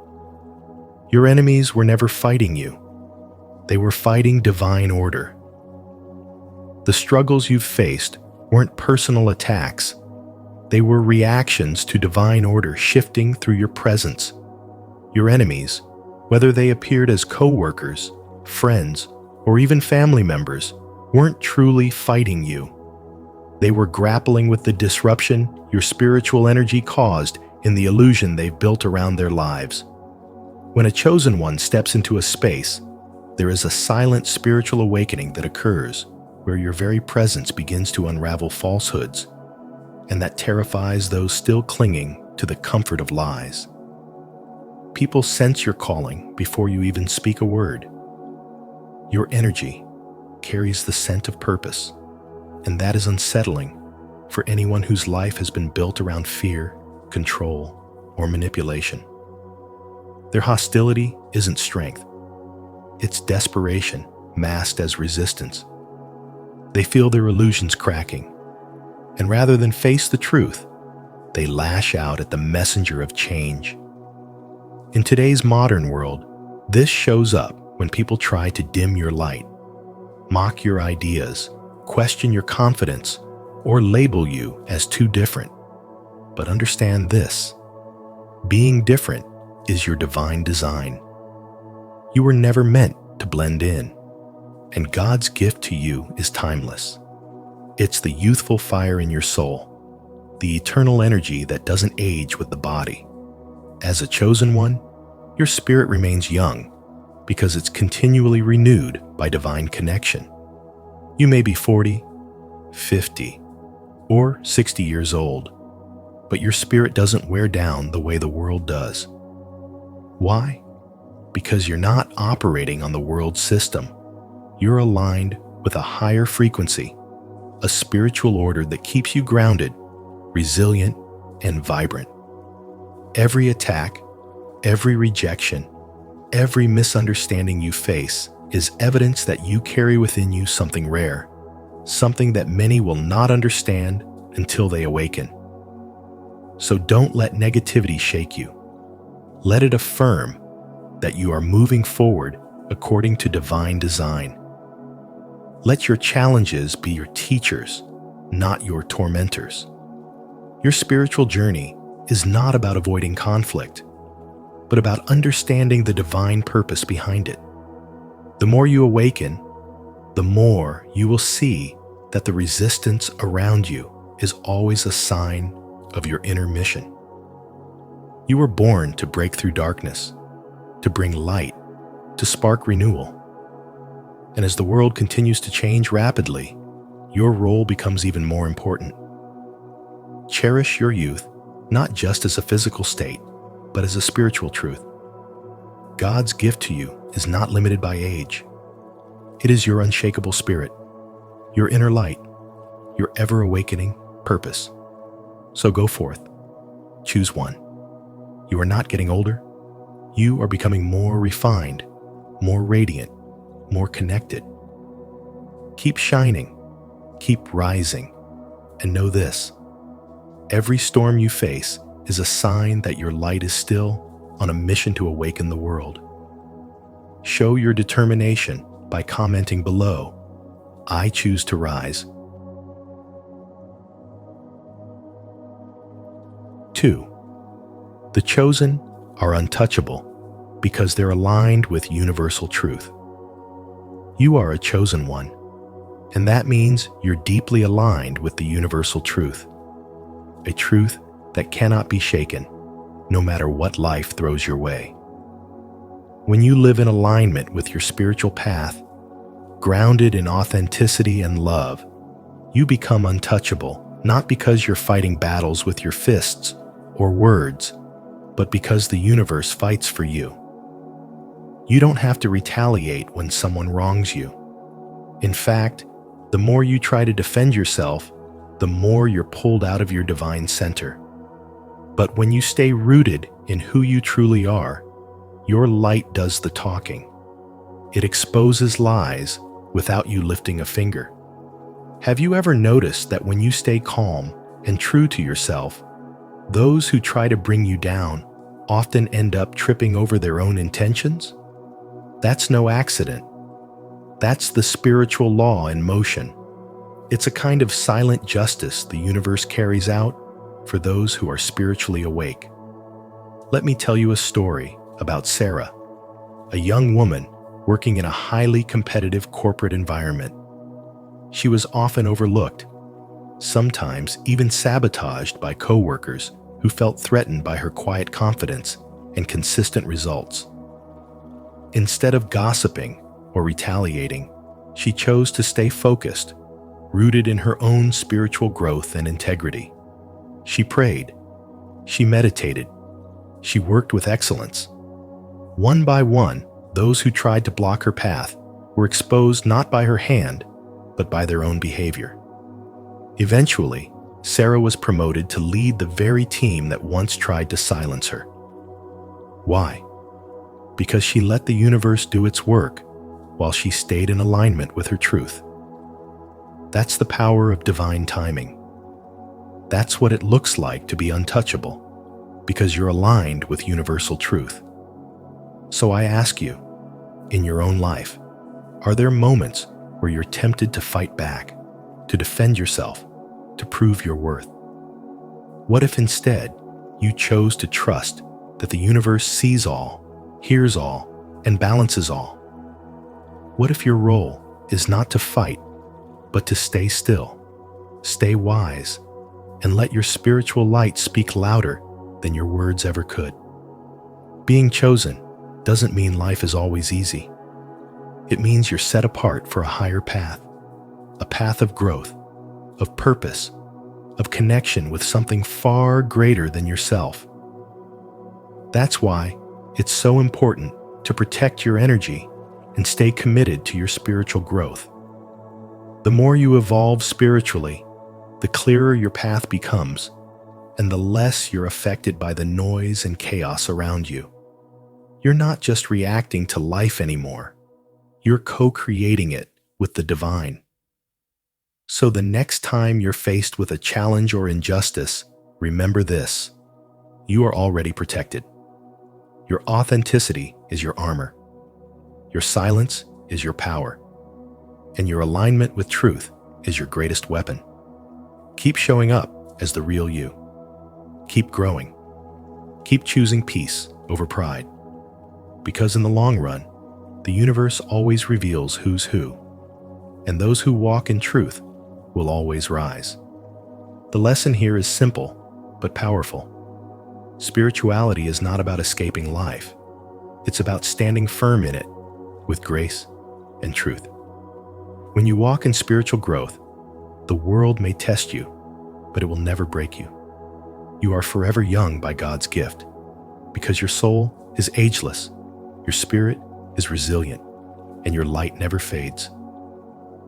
Your enemies were never fighting you. They were fighting divine order. The struggles you've faced weren't personal attacks. They were reactions to divine order shifting through your presence. Your enemies, whether they appeared as co-workers, friends, or even family members, weren't truly fighting you. They were grappling with the disruption your spiritual energy caused in the illusion they've built around their lives. When a chosen one steps into a space, there is a silent spiritual awakening that occurs where your very presence begins to unravel falsehoods, and that terrifies those still clinging to the comfort of lies. People sense your calling before you even speak a word. Your energy carries the scent of purpose, and that is unsettling for anyone whose life has been built around fear, control, or manipulation. Their hostility isn't strength. It's desperation masked as resistance. They feel their illusions cracking, and rather than face the truth, they lash out at the messenger of change. In today's modern world, this shows up when people try to dim your light, mock your ideas, question your confidence, or label you as too different. But understand this: being different is your divine design. You were never meant to blend in, and God's gift to you is timeless. It's the youthful fire in your soul, the eternal energy that doesn't age with the body. As a chosen one, your spirit remains young because it's continually renewed by divine connection. You may be 40, 50, or 60 years old, but your spirit doesn't wear down the way the world does. Why? Because you're not operating on the world system. You're aligned with a higher frequency, a spiritual order that keeps you grounded, resilient, and vibrant. Every attack, every rejection, every misunderstanding you face is evidence that you carry within you something rare, something that many will not understand until they awaken. So don't let negativity shake you. Let it affirm that you are moving forward according to divine design. Let your challenges be your teachers, not your tormentors. Your spiritual journey is not about avoiding conflict, but about understanding the divine purpose behind it. The more you awaken, the more you will see that the resistance around you is always a sign of your inner mission. You were born to break through darkness, to bring light, to spark renewal. And as the world continues to change rapidly, your role becomes even more important. Cherish your youth not just as a physical state, but as a spiritual truth. God's gift to you is not limited by age. It is your unshakable spirit, your inner light, your ever-awakening purpose. So go forth. Choose one. You are not getting older. You are becoming more refined, more radiant, more connected. Keep shining, keep rising, and know this: every storm you face is a sign that your light is still on a mission to awaken the world. Show your determination by commenting below, "I choose to rise." 2. The chosen are untouchable because they're aligned with universal truth. You are a chosen one, and that means you're deeply aligned with the universal truth, a truth that cannot be shaken, no matter what life throws your way. When you live in alignment with your spiritual path, grounded in authenticity and love, you become untouchable, not because you're fighting battles with your fists or words, but because the universe fights for you. You don't have to retaliate when someone wrongs you. In fact, the more you try to defend yourself, the more you're pulled out of your divine center. But when you stay rooted in who you truly are, your light does the talking. It exposes lies without you lifting a finger. Have you ever noticed that when you stay calm and true to yourself, those who try to bring you down often end up tripping over their own intentions? That's no accident. That's the spiritual law in motion. It's a kind of silent justice the universe carries out for those who are spiritually awake. Let me tell you a story about Sarah, a young woman working in a highly competitive corporate environment. She was often overlooked, sometimes even sabotaged by coworkers who felt threatened by her quiet confidence and consistent results. Instead of gossiping or retaliating, she chose to stay focused, rooted in her own spiritual growth and integrity. She prayed, she meditated, she worked with excellence. One by one, those who tried to block her path were exposed not by her hand, but by their own behavior. Eventually, Sarah was promoted to lead the very team that once tried to silence her. Why? Because she let the universe do its work while she stayed in alignment with her truth. That's the power of divine timing. That's what it looks like to be untouchable, because you're aligned with universal truth. So I ask you, in your own life, are there moments where you're tempted to fight back, to defend yourself, to prove your worth? What if instead you chose to trust that the universe sees all, hears all, and balances all? What if your role is not to fight, but to stay still, stay wise, and let your spiritual light speak louder than your words ever could? Being chosen doesn't mean life is always easy. It means you're set apart for a higher path, a path of growth, of purpose, of connection with something far greater than yourself. That's why it's so important to protect your energy and stay committed to your spiritual growth. The more you evolve spiritually, the clearer your path becomes, and the less you're affected by the noise and chaos around you. You're not just reacting to life anymore. You're co-creating it with the divine. So the next time you're faced with a challenge or injustice, remember this: you are already protected. Your authenticity is your armor. Your silence is your power. And your alignment with truth is your greatest weapon. Keep showing up as the real you. Keep growing. Keep choosing peace over pride. Because in the long run, the universe always reveals who's who, and those who walk in truth will always rise. The lesson here is simple, but powerful. Spirituality is not about escaping life. It's about standing firm in it with grace and truth. When you walk in spiritual growth, the world may test you, but it will never break you. You are forever young by God's gift, because your soul is ageless, your spirit is resilient, and your light never fades.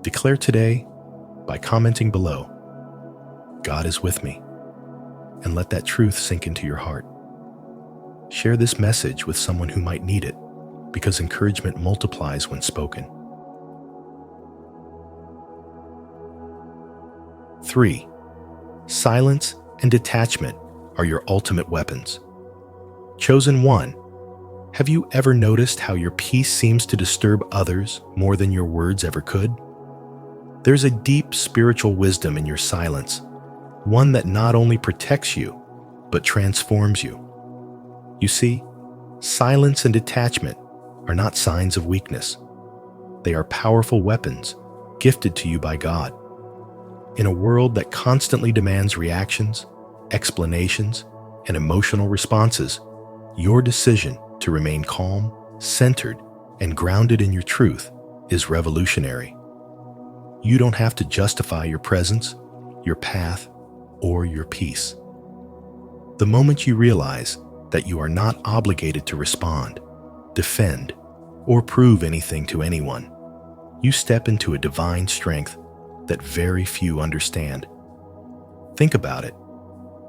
Declare today by commenting below, "God is with me," and let that truth sink into your heart. Share this message with someone who might need it, because encouragement multiplies when spoken. 3. Silence and detachment are your ultimate weapons. Chosen one, have you ever noticed how your peace seems to disturb others more than your words ever could? There's a deep spiritual wisdom in your silence, one that not only protects you, but transforms you. You see, silence and detachment are not signs of weakness. They are powerful weapons gifted to you by God. In a world that constantly demands reactions, explanations, and emotional responses, your decision to remain calm, centered, and grounded in your truth is revolutionary. You don't have to justify your presence, your path, or your peace. The moment you realize that you are not obligated to respond, defend, or prove anything to anyone, you step into a divine strength that very few understand. Think about it.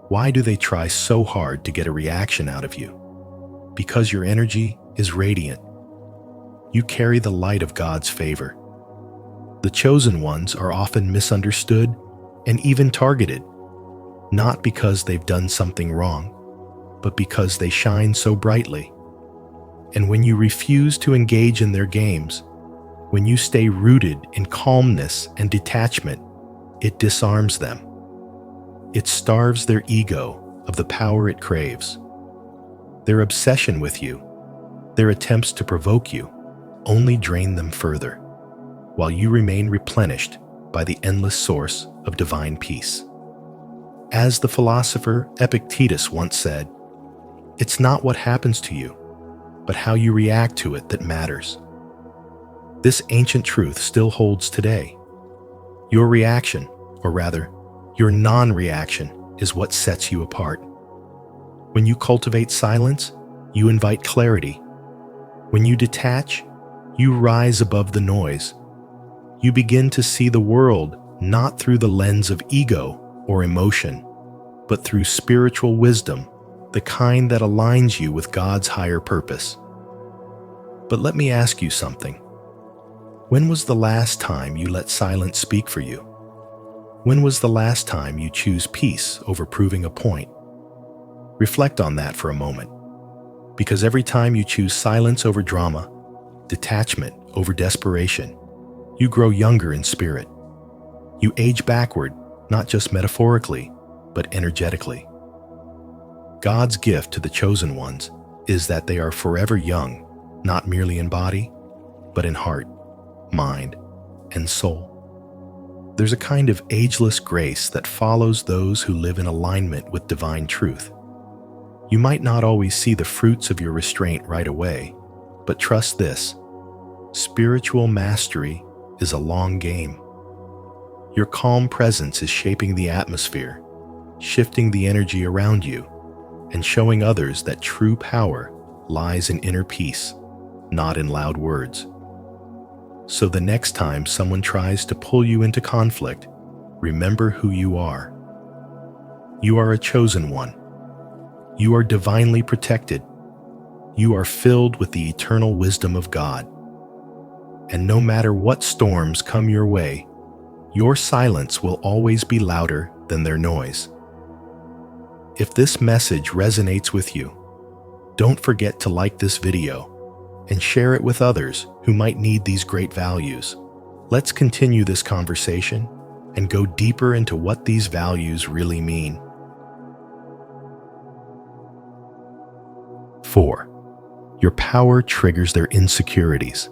Why do they try so hard to get a reaction out of you? Because your energy is radiant. You carry the light of God's favor. The chosen ones are often misunderstood and even targeted, not because they've done something wrong, but because they shine so brightly. And when you refuse to engage in their games, when you stay rooted in calmness and detachment, it disarms them. It starves their ego of the power it craves. Their obsession with you, their attempts to provoke you, only drain them further, while you remain replenished by the endless source of divine peace. As the philosopher Epictetus once said, "It's not what happens to you, but how you react to it that matters." This ancient truth still holds today. Your reaction, or rather, your non-reaction, is what sets you apart. When you cultivate silence, you invite clarity. When you detach, you rise above the noise. You begin to see the world not through the lens of ego or emotion, but through spiritual wisdom, the kind that aligns you with God's higher purpose. But let me ask you something. When was the last time you let silence speak for you? When was the last time you chose peace over proving a point? Reflect on that for a moment, because every time you choose silence over drama, detachment over desperation, you grow younger in spirit. You age backward, not just metaphorically, but energetically. God's gift to the chosen ones is that they are forever young, not merely in body, but in heart, mind, and soul. There's a kind of ageless grace that follows those who live in alignment with divine truth. You might not always see the fruits of your restraint right away, but trust this: spiritual mastery is a long game. Your calm presence is shaping the atmosphere, shifting the energy around you, and showing others that true power lies in inner peace, not in loud words. So the next time someone tries to pull you into conflict, remember who you are. You are a chosen one. You are divinely protected. You are filled with the eternal wisdom of God. And no matter what storms come your way, your silence will always be louder than their noise. If this message resonates with you, don't forget to like this video and share it with others who might need these great values. Let's continue this conversation and go deeper into what these values really mean. 4. Your power triggers their insecurities.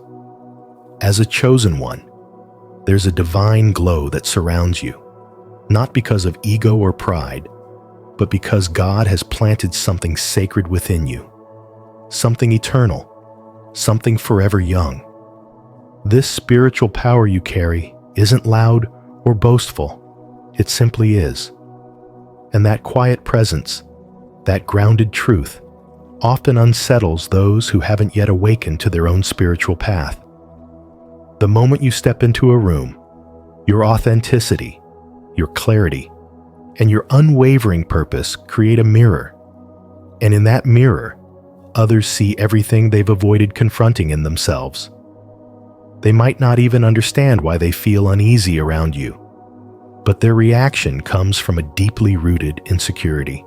As a chosen one, there's a divine glow that surrounds you, not because of ego or pride, but because God has planted something sacred within you, something eternal, something forever young. This spiritual power you carry isn't loud or boastful. It simply is. And that quiet presence, that grounded truth, often unsettles those who haven't yet awakened to their own spiritual path. The moment you step into a room, your authenticity, your clarity, and your unwavering purpose create a mirror. And in that mirror, others see everything they've avoided confronting in themselves. They might not even understand why they feel uneasy around you, but their reaction comes from a deeply rooted insecurity.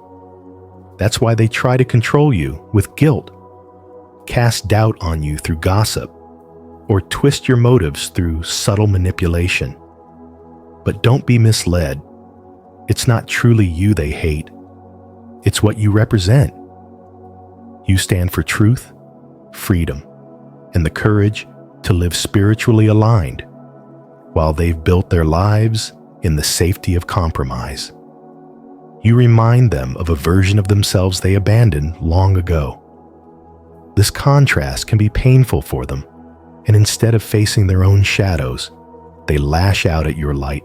That's why they try to control you with guilt, cast doubt on you through gossip, or twist your motives through subtle manipulation. But don't be misled. It's not truly you they hate. It's what you represent. You stand for truth, freedom, and the courage to live spiritually aligned, while they've built their lives in the safety of compromise. You remind them of a version of themselves they abandoned long ago. This contrast can be painful for them, and instead of facing their own shadows, they lash out at your light.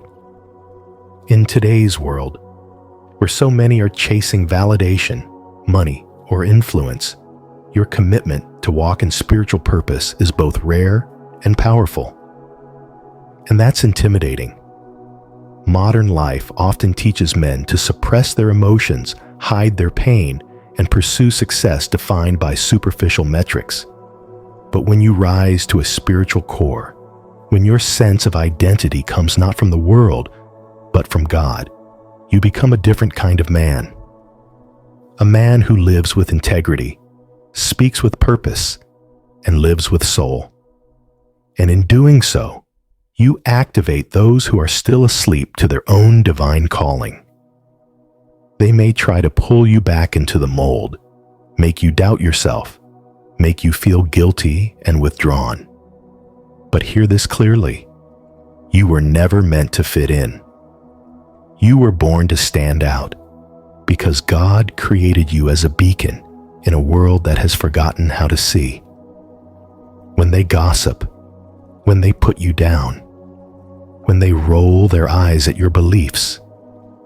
In today's world, where so many are chasing validation, money, or influence, your commitment to walk in spiritual purpose is both rare and powerful. And that's intimidating. Modern life often teaches men to suppress their emotions, hide their pain, and pursue success defined by superficial metrics. But when you rise to a spiritual core, when your sense of identity comes not from the world, but from God, you become a different kind of man. A man who lives with integrity, speaks with purpose, and lives with soul. And in doing so, you activate those who are still asleep to their own divine calling. They may try to pull you back into the mold, make you doubt yourself, make you feel guilty and withdrawn. But hear this clearly. You were never meant to fit in. You were born to stand out, because God created you as a beacon in a world that has forgotten how to see. When they gossip, when they put you down, when they roll their eyes at your beliefs,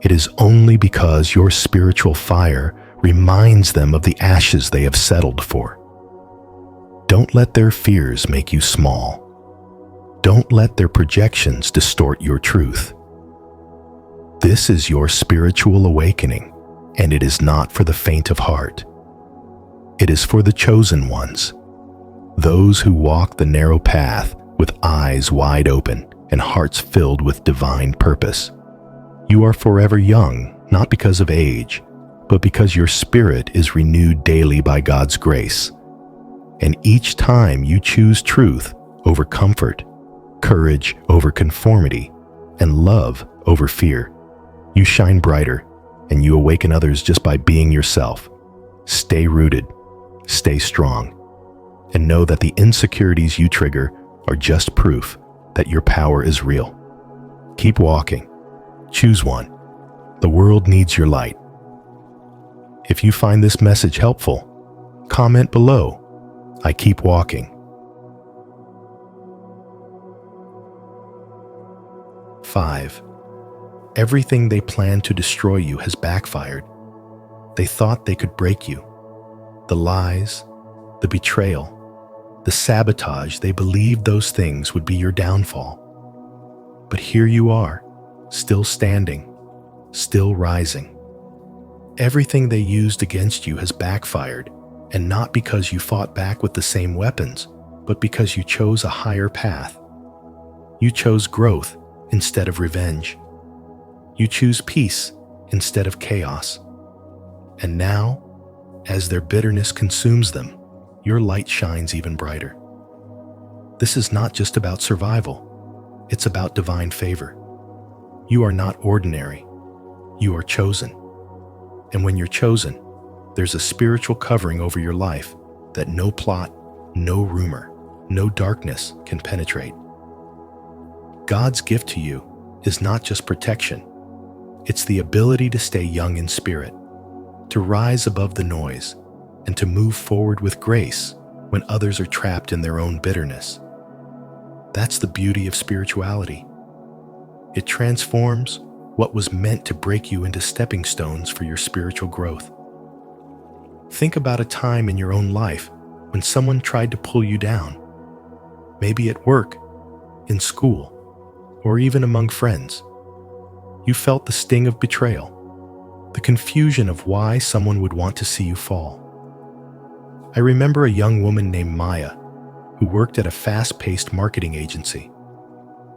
it is only because your spiritual fire reminds them of the ashes they have settled for. Don't let their fears make you small. Don't let their projections distort your truth. This is your spiritual awakening, and it is not for the faint of heart. It is for the chosen ones, those who walk the narrow path with eyes wide open and hearts filled with divine purpose. You are forever young, not because of age, but because your spirit is renewed daily by God's grace. And each time you choose truth over comfort, courage over conformity, and love over fear, you shine brighter, and you awaken others just by being yourself. Stay rooted, stay strong, and know that the insecurities you trigger are just proof that your power is real. Keep walking. Choose one. The world needs your light. If you find this message helpful, comment below. I keep walking. 5. Everything they planned to destroy you has backfired. They thought they could break you. The lies, the betrayal, the sabotage, they believed those things would be your downfall. But here you are, still standing, still rising. Everything they used against you has backfired, and not because you fought back with the same weapons, but because you chose a higher path. You chose growth instead of revenge. You choose peace instead of chaos. And now, as their bitterness consumes them, your light shines even brighter. This is not just about survival. It's about divine favor. You are not ordinary. You are chosen. And when you're chosen, there's a spiritual covering over your life that no plot, no rumor, no darkness can penetrate. God's gift to you is not just protection. It's the ability to stay young in spirit, to rise above the noise, and to move forward with grace when others are trapped in their own bitterness. That's the beauty of spirituality. It transforms what was meant to break you into stepping stones for your spiritual growth. Think about a time in your own life when someone tried to pull you down, maybe at work, in school, or even among friends. You felt the sting of betrayal, the confusion of why someone would want to see you fall. I remember a young woman named Maya who worked at a fast-paced marketing agency.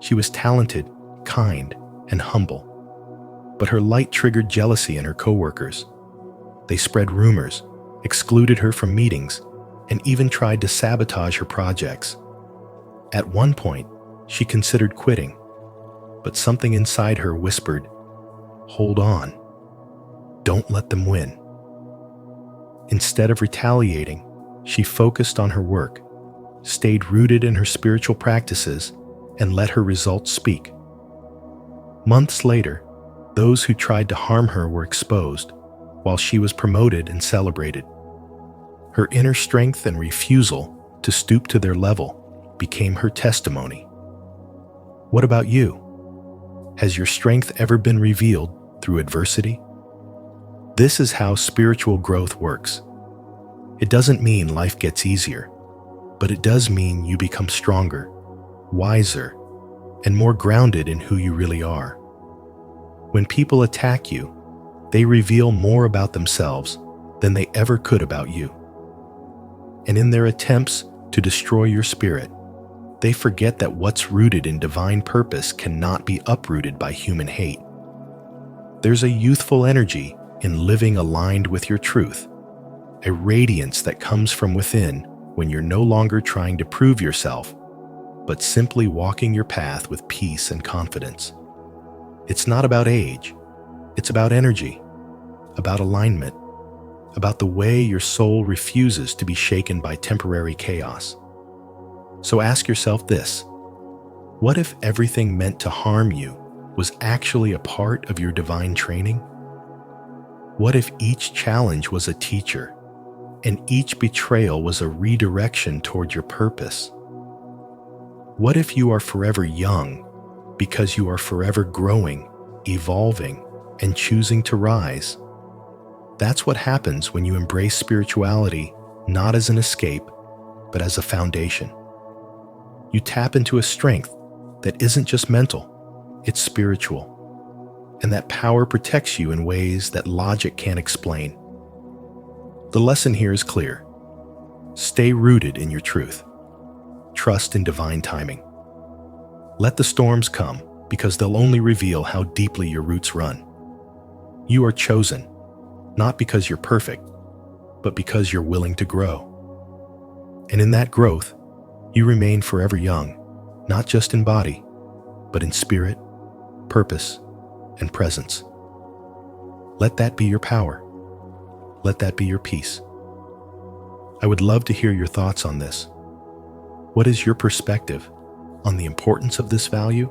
She was talented, kind, and humble, but her light triggered jealousy in her coworkers. They spread rumors, excluded her from meetings, and even tried to sabotage her projects. At one point, she considered quitting, but something inside her whispered, "Hold on. Don't let them win." Instead of retaliating, she focused on her work, stayed rooted in her spiritual practices, and let her results speak. Months later, those who tried to harm her were exposed, while she was promoted and celebrated. Her inner strength and refusal to stoop to their level became her testimony. What about you? Has your strength ever been revealed through adversity? This is how spiritual growth works. It doesn't mean life gets easier, but it does mean you become stronger, wiser, and more grounded in who you really are. When people attack you, they reveal more about themselves than they ever could about you. And in their attempts to destroy your spirit, they forget that what's rooted in divine purpose cannot be uprooted by human hate. There's a youthful energy in living aligned with your truth, a radiance that comes from within when you're no longer trying to prove yourself, but simply walking your path with peace and confidence. It's not about age, it's about energy, about alignment, about the way your soul refuses to be shaken by temporary chaos. So ask yourself this: what if everything meant to harm you was actually a part of your divine training? What if each challenge was a teacher, and each betrayal was a redirection toward your purpose? What if you are forever young because you are forever growing, evolving, and choosing to rise? That's what happens when you embrace spirituality not as an escape, but as a foundation. You tap into a strength that isn't just mental, it's spiritual. And that power protects you in ways that logic can't explain. The lesson here is clear. Stay rooted in your truth. Trust in divine timing. Let the storms come, because they'll only reveal how deeply your roots run. You are chosen, not because you're perfect, but because you're willing to grow. And in that growth, you remain forever young, not just in body, but in spirit, purpose, and presence. Let that be your power. Let that be your peace. I would love to hear your thoughts on this. What is your perspective on the importance of this value?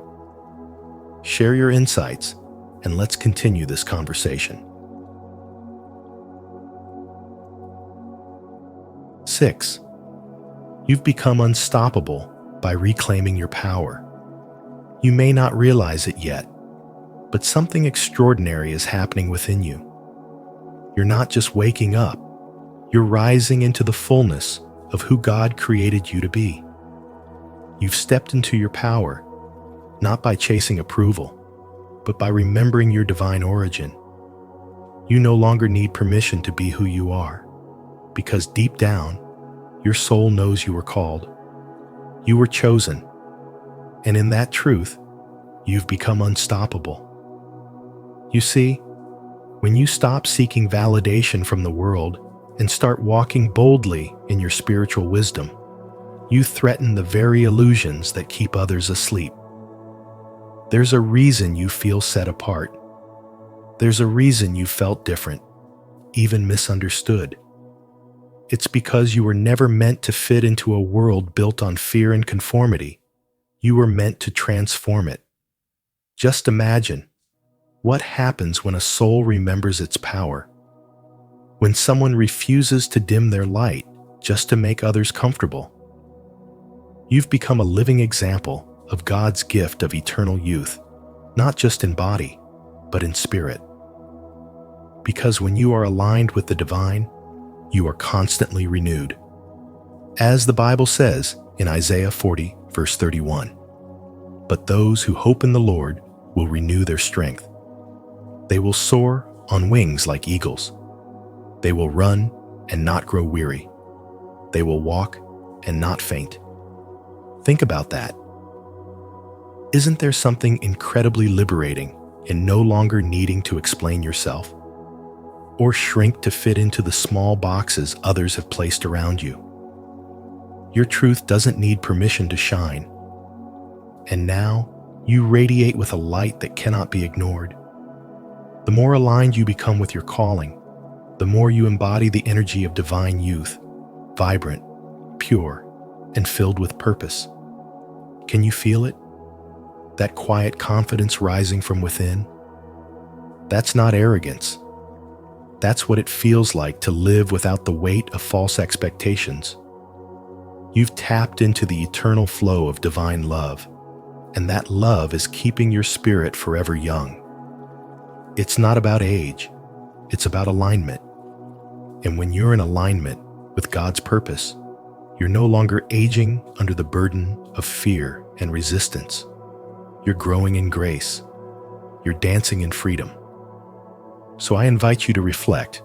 Share your insights, and let's continue this conversation. 6. You've become unstoppable by reclaiming your power. You may not realize it yet, but something extraordinary is happening within you. You're not just waking up, you're rising into the fullness of who God created you to be. You've stepped into your power, not by chasing approval, but by remembering your divine origin. You no longer need permission to be who you are, because deep down, your soul knows you were called. You were chosen, and in that truth, you've become unstoppable. You see, when you stop seeking validation from the world and start walking boldly in your spiritual wisdom, you threaten the very illusions that keep others asleep. There's a reason you feel set apart. There's a reason you felt different, even misunderstood. It's because you were never meant to fit into a world built on fear and conformity. You were meant to transform it. Just imagine what happens when a soul remembers its power. When someone refuses to dim their light just to make others comfortable. You've become a living example of God's gift of eternal youth, not just in body, but in spirit. Because when you are aligned with the divine, you are constantly renewed. As the Bible says in Isaiah 40, verse 31, "But those who hope in the Lord will renew their strength. They will soar on wings like eagles. They will run and not grow weary. They will walk and not faint." Think about that. Isn't there something incredibly liberating in no longer needing to explain yourself or shrink to fit into the small boxes others have placed around you? Your truth doesn't need permission to shine. And now you radiate with a light that cannot be ignored. The more aligned you become with your calling, the more you embody the energy of divine youth, vibrant, pure, and filled with purpose. Can you feel it? That quiet confidence rising from within? That's not arrogance. That's what it feels like to live without the weight of false expectations. You've tapped into the eternal flow of divine love, and that love is keeping your spirit forever young. It's not about age, it's about alignment. And when you're in alignment with God's purpose, you're no longer aging under the burden of fear and resistance. You're growing in grace. You're dancing in freedom. So I invite you to reflect.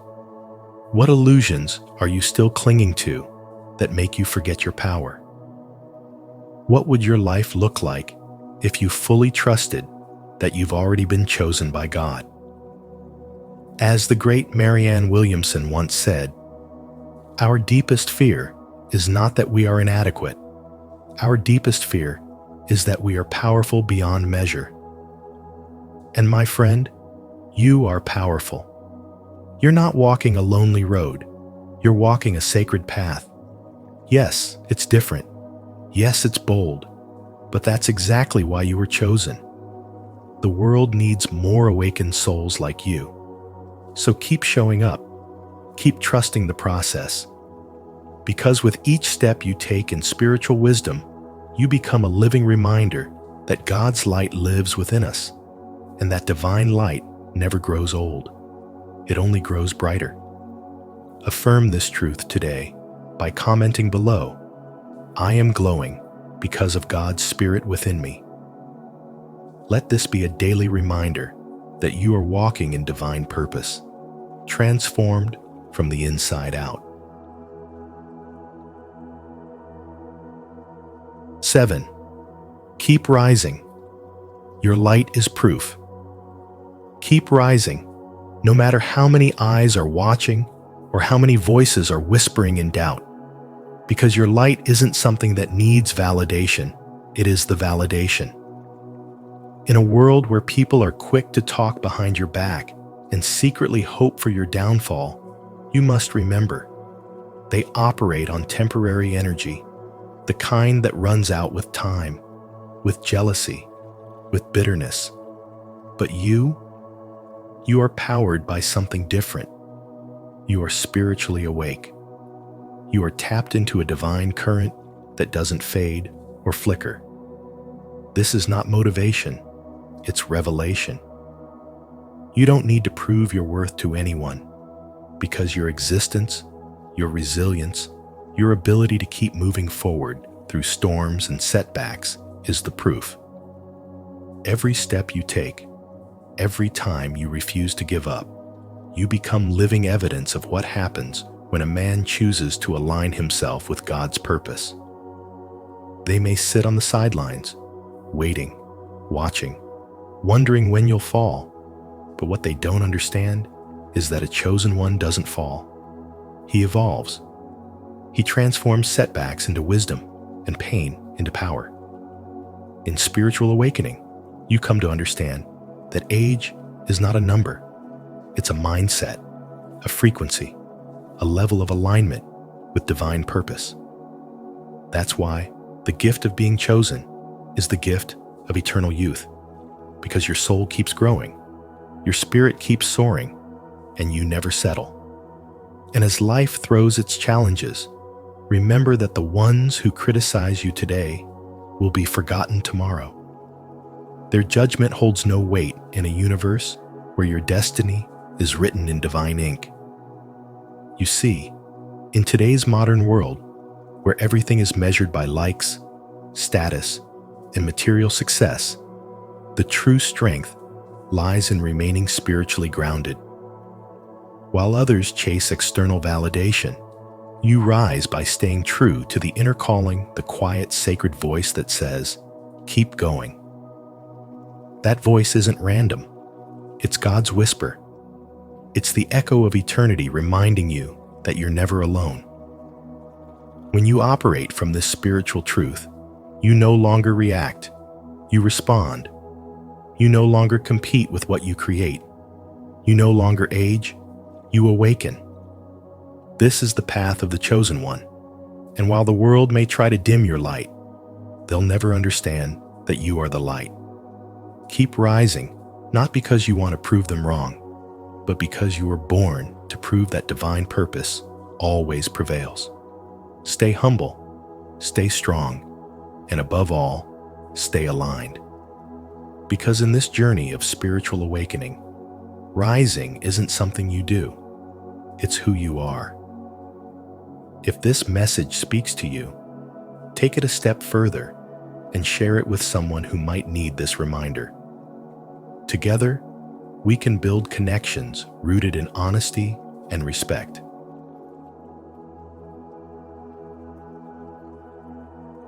What illusions are you still clinging to that make you forget your power? What would your life look like if you fully trusted that you've already been chosen by God? As the great Marianne Williamson once said, "Our deepest fear is not that we are inadequate. Our deepest fear is that we are powerful beyond measure." And my friend, you are powerful. You're not walking a lonely road. You're walking a sacred path. Yes, it's different. Yes, it's bold. But that's exactly why you were chosen. The world needs more awakened souls like you. So keep showing up. Keep trusting the process. Because with each step you take in spiritual wisdom, you become a living reminder that God's light lives within us, and that divine light never grows old. It only grows brighter. Affirm this truth today by commenting below, "I am glowing because of God's Spirit within me." Let this be a daily reminder that you are walking in divine purpose, transformed from the inside out. 7. Keep rising. Your light is proof. Keep rising, no matter how many eyes are watching or how many voices are whispering in doubt, because your light isn't something that needs validation, it is the validation. In a world where people are quick to talk behind your back and secretly hope for your downfall, you must remember, they operate on temporary energy, the kind that runs out with time, with jealousy, with bitterness. But you are powered by something different. You are spiritually awake. You are tapped into a divine current that doesn't fade or flicker. This is not motivation, it's revelation. You don't need to prove your worth to anyone, because your existence, your resilience, your ability to keep moving forward through storms and setbacks is the proof. Every step you take, every time you refuse to give up, you become living evidence of what happens when a man chooses to align himself with God's purpose. They may sit on the sidelines, waiting, watching, wondering when you'll fall, but what they don't understand is that a chosen one doesn't fall. He evolves. He transforms setbacks into wisdom and pain into power. In spiritual awakening, you come to understand that age is not a number. It's a mindset, a frequency, a level of alignment with divine purpose. That's why the gift of being chosen is the gift of eternal youth, because your soul keeps growing, your spirit keeps soaring, and you never settle. And as life throws its challenges, remember that the ones who criticize you today will be forgotten tomorrow. Their judgment holds no weight in a universe where your destiny is written in divine ink. You see, in today's modern world, where everything is measured by likes, status, and material success, the true strength lies in remaining spiritually grounded. While others chase external validation, you rise by staying true to the inner calling, the quiet, sacred voice that says, "Keep going." That voice isn't random. It's God's whisper. It's the echo of eternity reminding you that you're never alone. When you operate from this spiritual truth, you no longer react, you respond. You no longer compete with what you create. You no longer age, you awaken. This is the path of the chosen one, and while the world may try to dim your light, they'll never understand that you are the light. Keep rising, not because you want to prove them wrong, but because you were born to prove that divine purpose always prevails. Stay humble, stay strong, and above all, stay aligned. Because in this journey of spiritual awakening, rising isn't something you do, it's who you are. If this message speaks to you, take it a step further and share it with someone who might need this reminder. Together, we can build connections rooted in honesty and respect.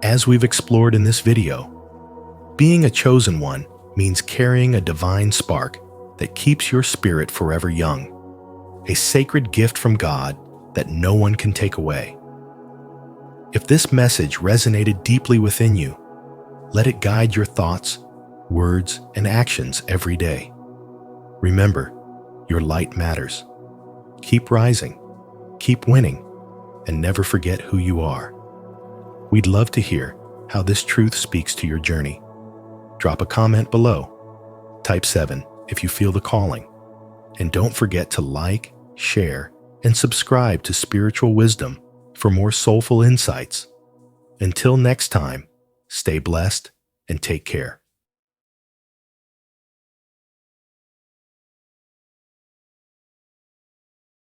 As we've explored in this video, being a chosen one means carrying a divine spark that keeps your spirit forever young, a sacred gift from God that no one can take away. If this message resonated deeply within you, let it guide your thoughts, words, and actions every day. Remember, your light matters. Keep rising, keep winning, and never forget who you are. We'd love to hear how this truth speaks to your journey. Drop a comment below. Type 7 if you feel the calling. And don't forget to like, share, and subscribe to Spiritual Wisdom for more soulful insights. Until next time, stay blessed and take care.